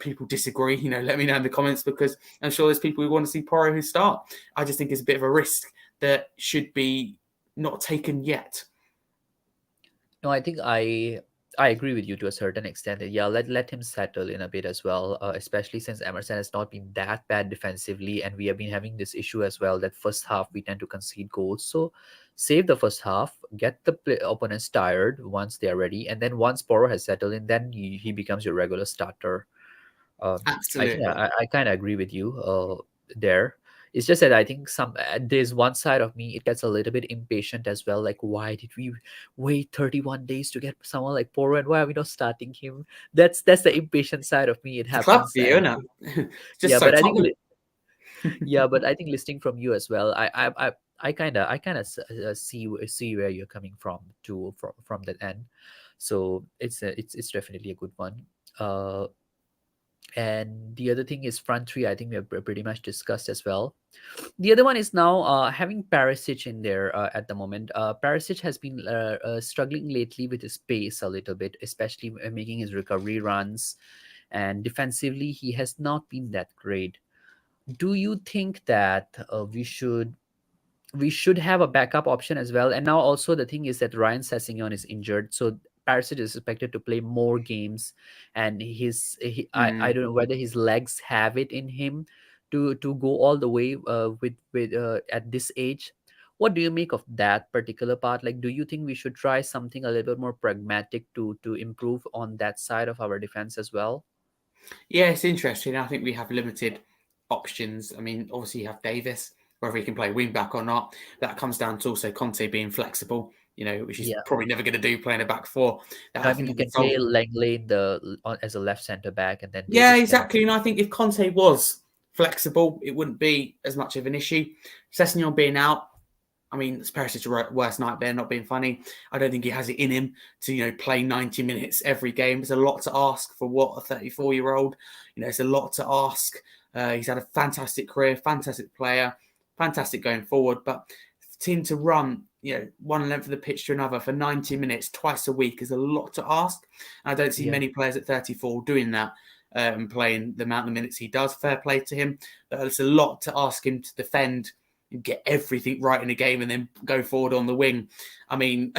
people disagree, let me know in the comments, because I'm sure there's people who want to see Porro who start. I just think it's a bit of a risk that should be not taken yet. No, I think I agree with you to a certain extent. That, yeah, let him settle in a bit as well, especially since Emerson has not been that bad defensively, and we have been having this issue as well that first half we tend to concede goals. So save the first half, get the opponents tired once they are ready, and then once Poro has settled in, then he becomes your regular starter. I think Absolutely. I kind of agree with you there. It's just that I think there's one side of me, it gets a little bit impatient as well. Like, why did we wait 31 days to get someone like Poro, and why are we not starting him? That's the impatient side of me. It It's a club happens, for you, and isn't it? It's just yeah, so but I think tight. yeah, but I think listening from you as well, I kind of see where you're coming from to from that end. So it's definitely a good one. Uh, and the other thing is front three. I think we have pretty much discussed as well. The other one is now having Perisic in there at the moment. Perisic has been struggling lately with his pace a little bit, especially making his recovery runs. And defensively, he has not been that great. Do you think that we should have a backup option as well? And now also the thing is that Ryan Sessegnon is injured, so Perisic is expected to play more games, and I Mm. don't know whether his legs have it in him to go all the way with at this age. What do you make of that particular part? Like, do you think we should try something a little bit more pragmatic to improve on that side of our defense as well? Yeah, it's interesting. I think we have limited options. I mean, obviously you have Davis, whether he can play wing back or not. That comes down to also Conte being flexible, which he's Yeah. probably never going to do playing a back four. That No, I I mean, think you is the can play fault. Langley as a left centre back, and then Yeah, Davis can. exactly. And I think if Conte was flexible, it wouldn't be as much of an issue. Sessegnon being out, I mean, it's Perisic's worst nightmare, not being funny. I don't think he has it in him to, play 90 minutes every game. It's a lot to ask for what a 34-year-old. It's a lot to ask. He's had a fantastic career, fantastic player, fantastic going forward. But for him to run, one length of the pitch to another for 90 minutes twice a week is a lot to ask. And I don't see Yeah. many players at 34 doing that. And playing the amount of minutes he does, fair play to him. But it's a lot to ask him to defend and get everything right in the game and then go forward on the wing. I mean,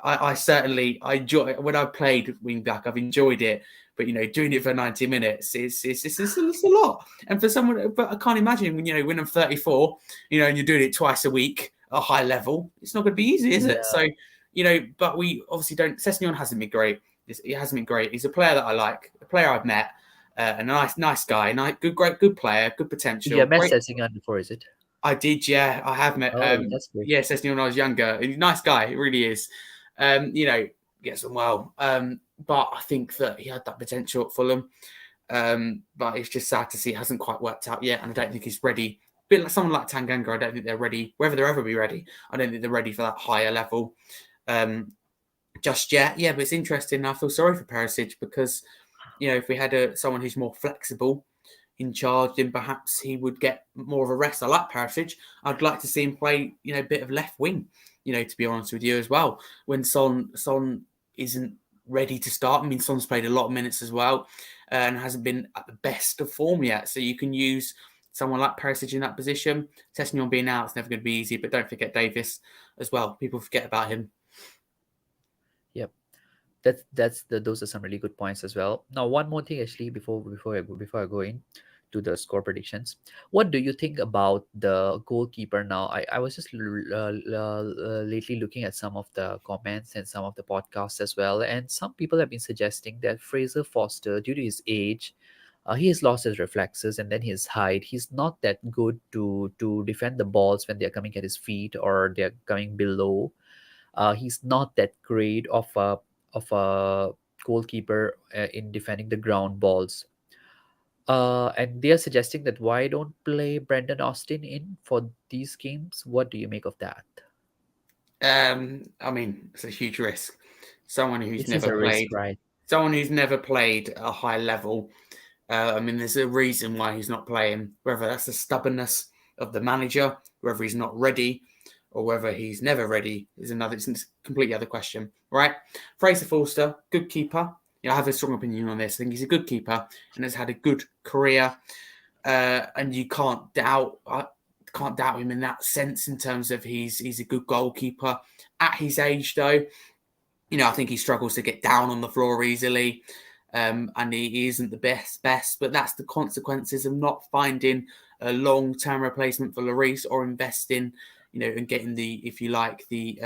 I certainly I enjoy when I played wing back. I've enjoyed it, but doing it for 90 minutes it's a lot. And for someone, but I can't imagine when I'm 34, and you're doing it twice a week at a high level. It's not going to be easy, is it? Yeah. So but we obviously don't. Sessegnon hasn't been great. He hasn't been great. He's a player that I like, a player I've met. A nice guy, good player, good You potential, have met great. Sessegnon before, is it? I did, yeah. I have met. Oh, that's great. Yeah, Cessny when I was younger. He's a nice guy. He really is. Gets on well. But I think that he had that potential at Fulham. But it's just sad to see it hasn't quite worked out yet, and I don't think he's ready. A bit like someone like Tanganga, I don't think they're ready. Whether they'll ever be ready, I don't think they're ready for that higher level um, just yet. Yeah, but it's interesting. I feel sorry for Perisic because if we had someone who's more flexible in charge, then perhaps he would get more of a rest. I like Perisic. I'd like to see him play, a bit of left wing, to be honest with you as well. When Son isn't ready to start. I mean, Son's played a lot of minutes as well and hasn't been at the best of form yet. So you can use someone like Perisic in that position. Sessegnon being out, it's never going to be easy. But don't forget Davis as well. People forget about him. Yep. Those are some really good points as well. Now, one more thing actually before I go in to the score predictions. What do you think about the goalkeeper now? I was just lately looking at some of the comments and some of the podcasts as well, and some people have been suggesting that Fraser Foster, due to his age, he has lost his reflexes and then his height. He's not that good to defend the balls when they're coming at his feet or they're coming below. He's not that great of a goalkeeper in defending the ground balls. And they are suggesting that why don't play Brendan Austin in for these games? What do you make of that? I mean, it's a huge risk. Someone who's It is never a risk, played, right? someone who's never played at a high level. I mean, there's a reason why he's not playing. Whether that's the stubbornness of the manager, whether he's not ready, or whether he's never ready is another. It's a completely other question, right? Fraser Forster, good keeper. I have a strong opinion on this. I think he's a good keeper and has had a good career. And you can't doubt him in that sense in terms of he's a good goalkeeper. At his age, though, I think he struggles to get down on the floor easily. And he isn't the best, but that's the consequences of not finding a long-term replacement for Lloris or investing, and getting if you like, the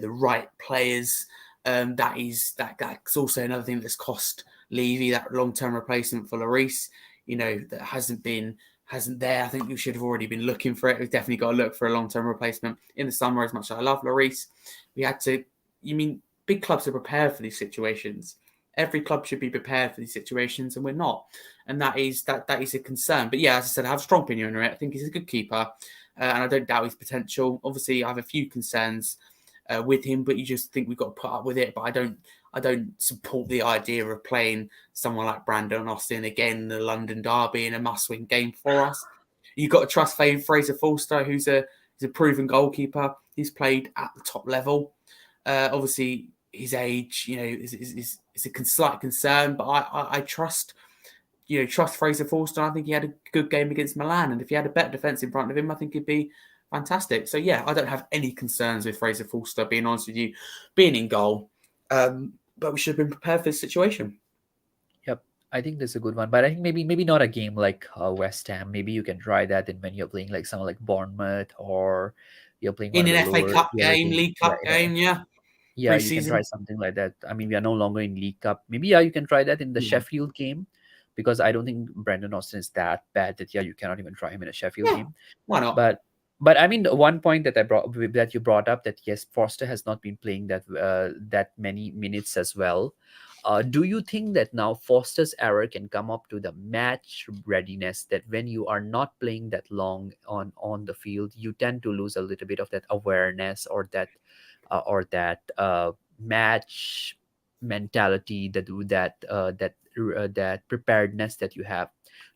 right players. That's also another thing that's cost Levy, that long-term replacement for Lloris, that hasn't there. I think we should have already been looking for it. We've definitely got to look for a long-term replacement in the summer. As much as I love Lloris, we had to. You mean big clubs are prepared for these situations? Every club should be prepared for these situations, and we're not. And that is a concern. But yeah, as I said, I have a strong opinion on it. I think he's a good keeper, and I don't doubt his potential. Obviously, I have a few concerns with him, but you just think we've got to put up with it. But I don't support the idea of playing someone like Brandon Austin again in the London derby in a must-win game for us. You've got to trust Fraser Forster, who's a proven goalkeeper. He's played at the top level. Obviously, his age, is a slight concern, but I trust trust Fraser Forster. I think he had a good game against Milan, and if he had a better defence in front of him, I think he'd be fantastic. So yeah, I don't have any concerns with Fraser Forster, being honest with you, being in goal. But we should have been prepared for this situation. Yep, I think that's a good one. But I think maybe not a game like West Ham. Maybe you can try that in when you're playing like someone like Bournemouth, or you're playing one In of the an FA lower Cup tier game, teams. League Cup game, yeah, Yeah, you can try pre-season. something like that. I mean, we are no longer in League Cup. Maybe yeah, you can try that in the Yeah, Sheffield game, because I don't think Brandon Austin is that bad that yeah, you cannot even try him in a Sheffield yeah, game. why not? But I mean, the one point that you brought up, that yes, Foster has not been playing that many minutes as well. Do you think that now Foster's error can come up to the match readiness, that when you are not playing that long on the field, you tend to lose a little bit of that awareness, or that match mentality, that preparedness that you have.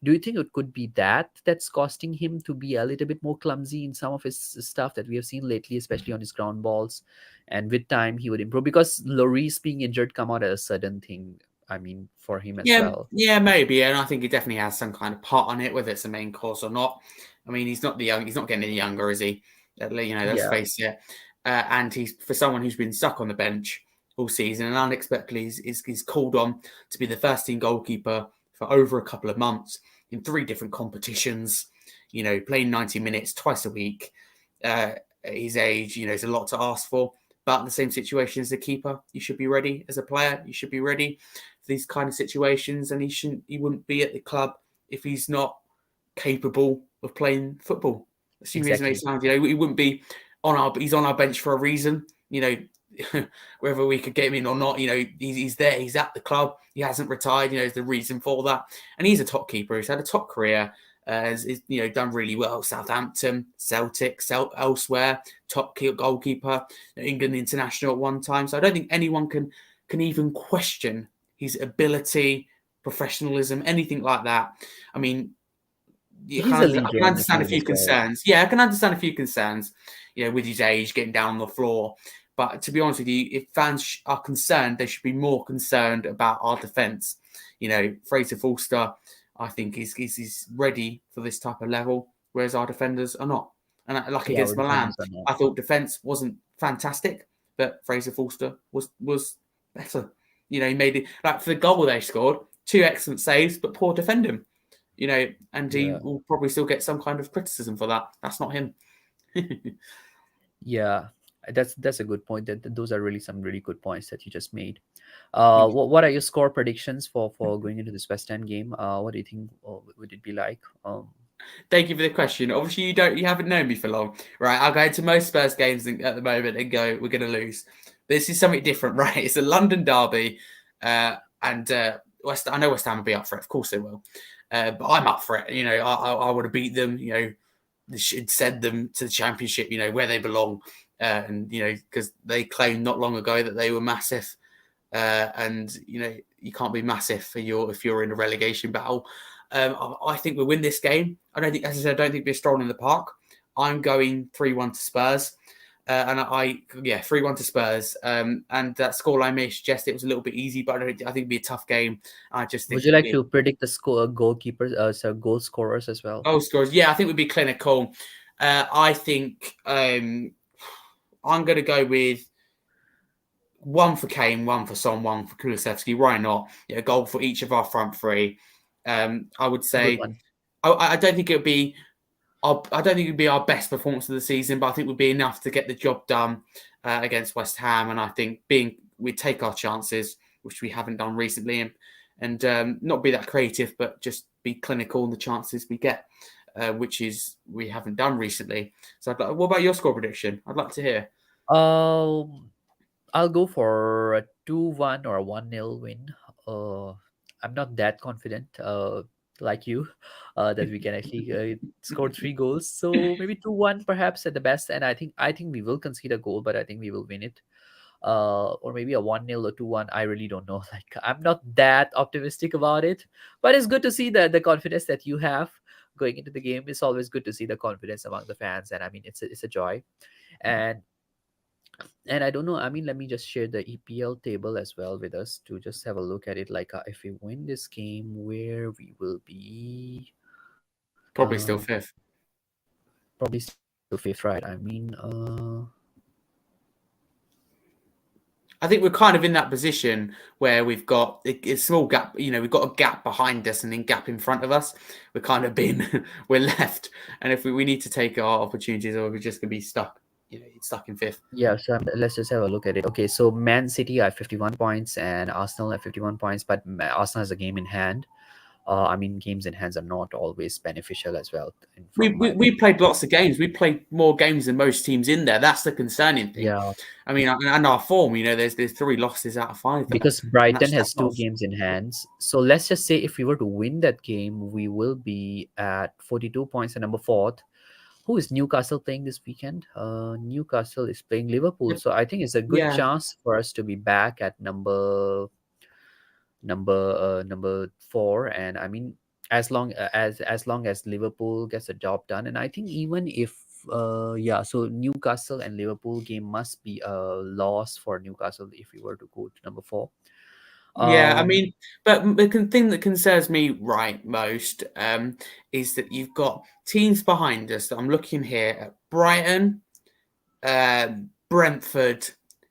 Do you think it could be that's costing him to be a little bit more clumsy in some of his stuff that we have seen lately, especially on his ground balls? And with time, he would improve, because Lloris being injured come out as a sudden thing. I mean, for him as Yeah, well. yeah, maybe, and I think he definitely has some kind of part on it, whether it's the main course or not. I mean, he's not getting any younger, is he? Let's Yeah, face it. And he's for someone who's been stuck on the bench all season, and unexpectedly he's called on to be the first team goalkeeper for over a couple of months in 3 different competitions. Playing 90 minutes twice a week. Uh, his age, is a lot to ask for. But in the same situation as a keeper, you should be ready. As a player, you should be ready for these kind of situations, and he wouldn't be at the club if he's not capable of playing football. Assuming it makes exactly. sense, he wouldn't be he's on our bench for a reason. Whether we could get him in or not, he's there, he's at the club, he hasn't retired, is the reason for that. And he's a top keeper, he's had a top career, has done really well. Southampton, Celtic, elsewhere, top goalkeeper, England international at one time. So I don't think anyone can even question his ability, professionalism, anything like that. I mean, He's a I leader can on the understand a field few as well. concerns. Yeah, I can understand a few concerns, with his age, getting down on the floor. But to be honest with you, if fans are concerned, they should be more concerned about our defence. Fraser Forster, I think, is ready for this type of level, whereas our defenders are not. And like Yeah, our against Milan, defenders are not. I thought defence wasn't fantastic, but Fraser Forster was better. He made it like for the goal they scored, 2 excellent saves, but poor defending. And he Yeah. will probably still get some kind of criticism for that. That's not him. Yeah, that's a good point. Those are really some really good points that you just made. Thank What are your score predictions for going into this West Ham game? What do you think would it be like? Thank you for the question. Obviously, you haven't known me for long, right? I'll go into most Spurs games at the moment and go, we're going to lose. This is something different, right? It's a London derby, and I know West Ham will be up for it. Of course they will, but I'm up for it. I want to beat them. They should send them to the Championship. Where they belong, and because they claimed not long ago that they were massive, and you can't be massive if you're in a relegation battle. I think we'll win this game. I don't think, as I said, I don't think we're strong in the park. I'm going 3-1 to Spurs. And 3-1 to Spurs. And that scoreline may suggest it was a little bit easy, but I think it'd be a tough game. I just Would think you it'd like be to predict the score, goalkeepers, goal scorers as well? goal scorers. Yeah, I think we'd be clinical. I think I'm going to go with one for Kane, one for Son, one for Kulusevski. Why not? A goal for each of our front three. I would Good say one. I don't think it would be. I don't think it would be our best performance of the season, but I think it would be enough to get the job done against West Ham. And I think we take our chances, which we haven't done recently, and not be that creative, but just be clinical in the chances we get, which is we haven't done recently. So, what about your score prediction? I'd like to hear. Um, I'll go for a 2-1 or a 1-0 win. Uh, I'm not that confident, like you, that we can actually score 3 goals. So maybe 2-1 perhaps at the best. And I think we will concede a goal, but I think we will win it. or maybe a 1-0 or 2-1. I really don't know. Like, I'm not that optimistic about it, but it's good to see the confidence that you have going into the game. It's always good to see the confidence among the fans, and I mean, it's a joy. And I don't know. I mean, let me just share the EPL table as well with us to just have a look at it. Like, if we win this game, where we will be, Probably still fifth. probably still fifth, right? I mean, I think we're kind of in that position where we've got a small gap. We've got a gap behind us and then gap in front of us. We're kind of we're left. And if we need to take our opportunities, or we're just going to be stuck, stuck in fifth. yeah. So let's just have a look at it. Okay, so Man City are 51 points and Arsenal at 51 points, but Arsenal has a game in hand. I mean, games in hands are not always beneficial as well. We played lots of games. We played more games than most teams in there. That's the concerning thing. Yeah, I mean, and our form, there's 3 losses out of 5 there. because Brighton has That's 2 games in hands. So let's just say if we were to win that game, we will be at 42 points and number 4th. Who is Newcastle playing this weekend? Newcastle is playing Liverpool. So I think it's a good Yeah. chance for us to be back at number 4. And I mean, as long as Liverpool gets the job done, and I think even if so Newcastle and Liverpool game must be a loss for Newcastle if we were to go to number 4. Yeah, I mean, but the thing that concerns me most is that you've got teams behind us. That I'm looking here at Brighton, Brentford,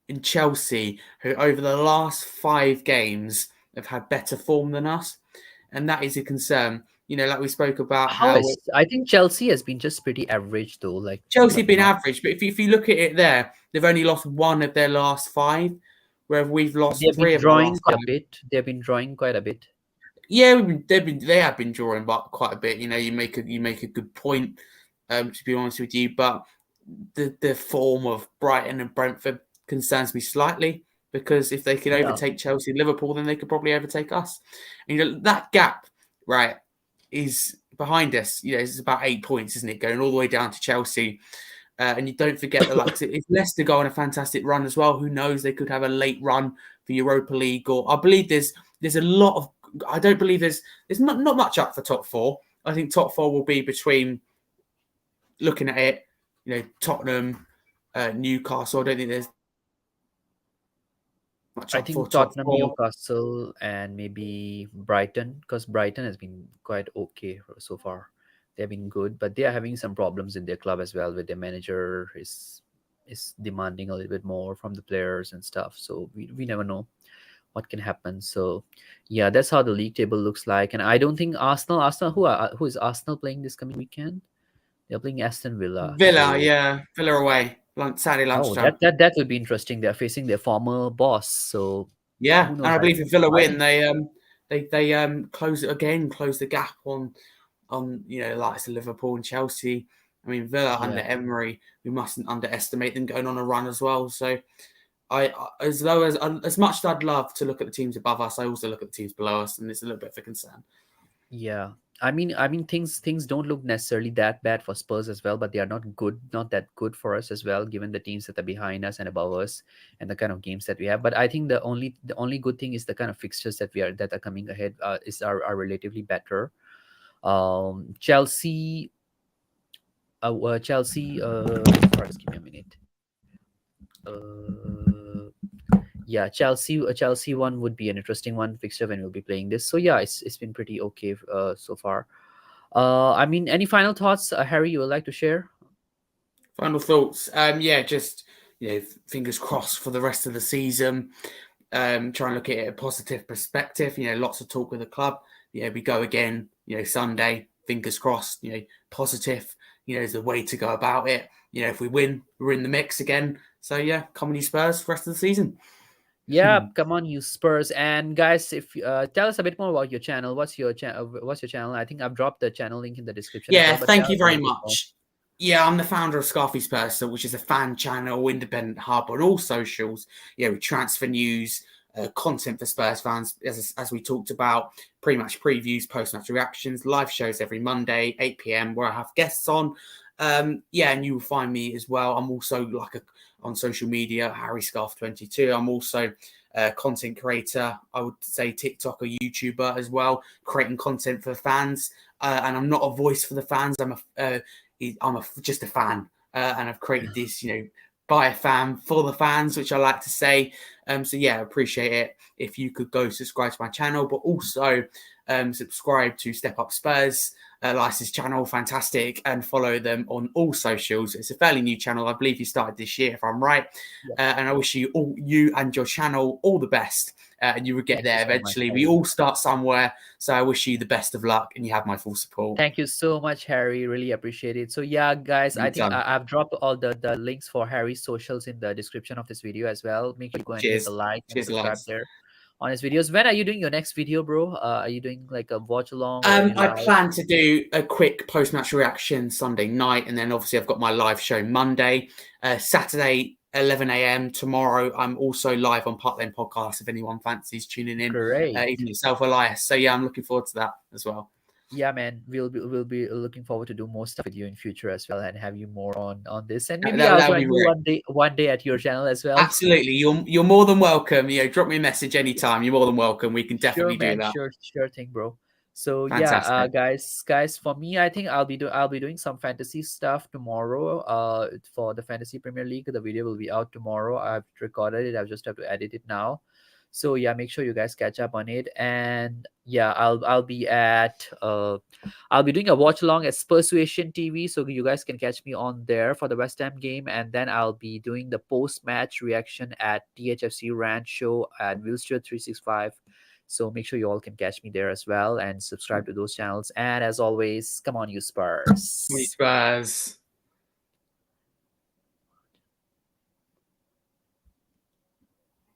and Chelsea, who over the last 5 games have had better form than us, and that is a concern. Like we spoke about I think Chelsea has been just pretty average though. Like Chelsea been average, but if you look at it there, they've only lost 1 of their last 5, where we've lost they've 3 been of our drawing last quite 5. a bit. They've been drawing quite a bit. Yeah, they have been drawing back quite a bit. You make a good point. To be honest with you, but the form of Brighton and Brentford concerns me slightly, because if they could overtake Chelsea and Liverpool, then they could probably overtake us. And, that gap, right, is behind us. It's about 8 points, isn't it? Going all the way down to Chelsea. And you don't forget that, if Leicester go on a fantastic run as well, who knows? They could have a late run for Europa League, or I believe there's a lot of. I don't believe there's not much up for top 4. I think top 4 will be between, looking at it, Tottenham, Newcastle. I don't think there's much I up for think top Tottenham, 4. Newcastle, and maybe Brighton, because Brighton has been quite okay so far. They've been good, but they are having some problems in their club as well, with their manager is demanding a little bit more from the players and stuff. So we never know what can happen. So yeah, that's how the league table looks like. And I don't think Arsenal, who is Arsenal playing this coming weekend? They're playing Aston Villa. So Villa away, Saturday oh, lunchtime. that will be interesting. They're facing their former boss. So Yeah, who and knows? I believe if Villa I win, think they close the gap on like Liverpool and Chelsea. I mean, Villa under yeah. Emery, we mustn't underestimate them going on a run as well. So as much as I'd love to look at the teams above us, I also look at the teams below us, and it's a little bit of a concern. Yeah. I mean things don't look necessarily that bad for Spurs as well, but they are not that good for us as well, given the teams that are behind us and above us and the kind of games that we have. But I think the only good thing is the kind of fixtures that are coming ahead are relatively better. Chelsea Chelsea just give me a minute. Yeah, Chelsea one would be an interesting one fixture when we'll be playing this. So yeah, it's been pretty okay so far. I mean, any final thoughts, Harry, you would like to share? Final thoughts. Just fingers crossed for the rest of the season. Try and look at it a positive perspective. Lots of talk with the club. We go again. Sunday. Fingers crossed. Positive. Is the way to go about it. If we win, we're in the mix again. So come on, you Spurs, for the rest of the season. Yeah, come on, you Spurs. And guys, if tell us a bit more about your channel. What's your channel? I think I've dropped the channel link in the description as well. But Thank tell you us a very little bit more. much. Yeah, I'm the founder of Scarfey Spurs, which is a fan channel, independent hub on all socials. We transfer news, content for Spurs fans, as we talked about, pre-match previews, post-match reactions, live shows every Monday, 8 p.m, where I have guests on. And you will find me as well. I'm also like on social media, Harry Scarfe 22. I'm also a content creator, I would say TikToker, YouTuber as well, creating content for fans. And I'm not a voice for the fans. I'm just a fan, and I've created this, by a fan for the fans, which I like to say. So yeah, I appreciate it if you could go subscribe to my channel, but also subscribe to Step Up Spurs. Lice's channel, fantastic, and follow them on all socials. It's a fairly new channel. I believe you started this year, if I'm right. And I wish you and your channel all the best. And you will get Thank you there so much, eventually. We Harry. all start somewhere. So I wish you the best of luck, and you have my full support. Thank you so much, Harry. Really appreciate it. So yeah, guys, I think Anytime. I've dropped all the links for Harry's socials in the description of this video as well. Make sure you go and hit the Cheers. like and Cheers, subscribe Elias. there on his videos. When are you doing your next video, bro? Are you doing like a watch along or any I live? plan to do a quick post-match reaction Sunday night, and then obviously I've got my live show Monday, Saturday 11 a.m. Tomorrow. I'm also live on Parkland Podcast if anyone fancies tuning in, Great. even yourself, Elias. So yeah, I'm looking forward to that as well. Yeah, man, we'll be looking forward to do more stuff with you in future as well and have you more on this. And maybe I'll That would be join you great. one day at your channel as well. Absolutely, you're more than welcome. Drop me a message anytime. You're more than welcome. We can Sure, definitely do man. that. Sure thing, bro. So yeah, Fantastic. guys, for me, I think I'll be doing some fantasy stuff tomorrow. For the Fantasy Premier League, the video will be out tomorrow. I've recorded it. I just have to edit it now. So yeah, make sure you guys catch up on it. And yeah, I'll be doing a watch along at Persuasion TV, so you guys can catch me on there for the West Ham game. And then I'll be doing the post match reaction at THFC Rant Show at Wilshire 365. So make sure you all can catch me there as well and subscribe to those channels. And as always, come on, you Spurs. Spurs.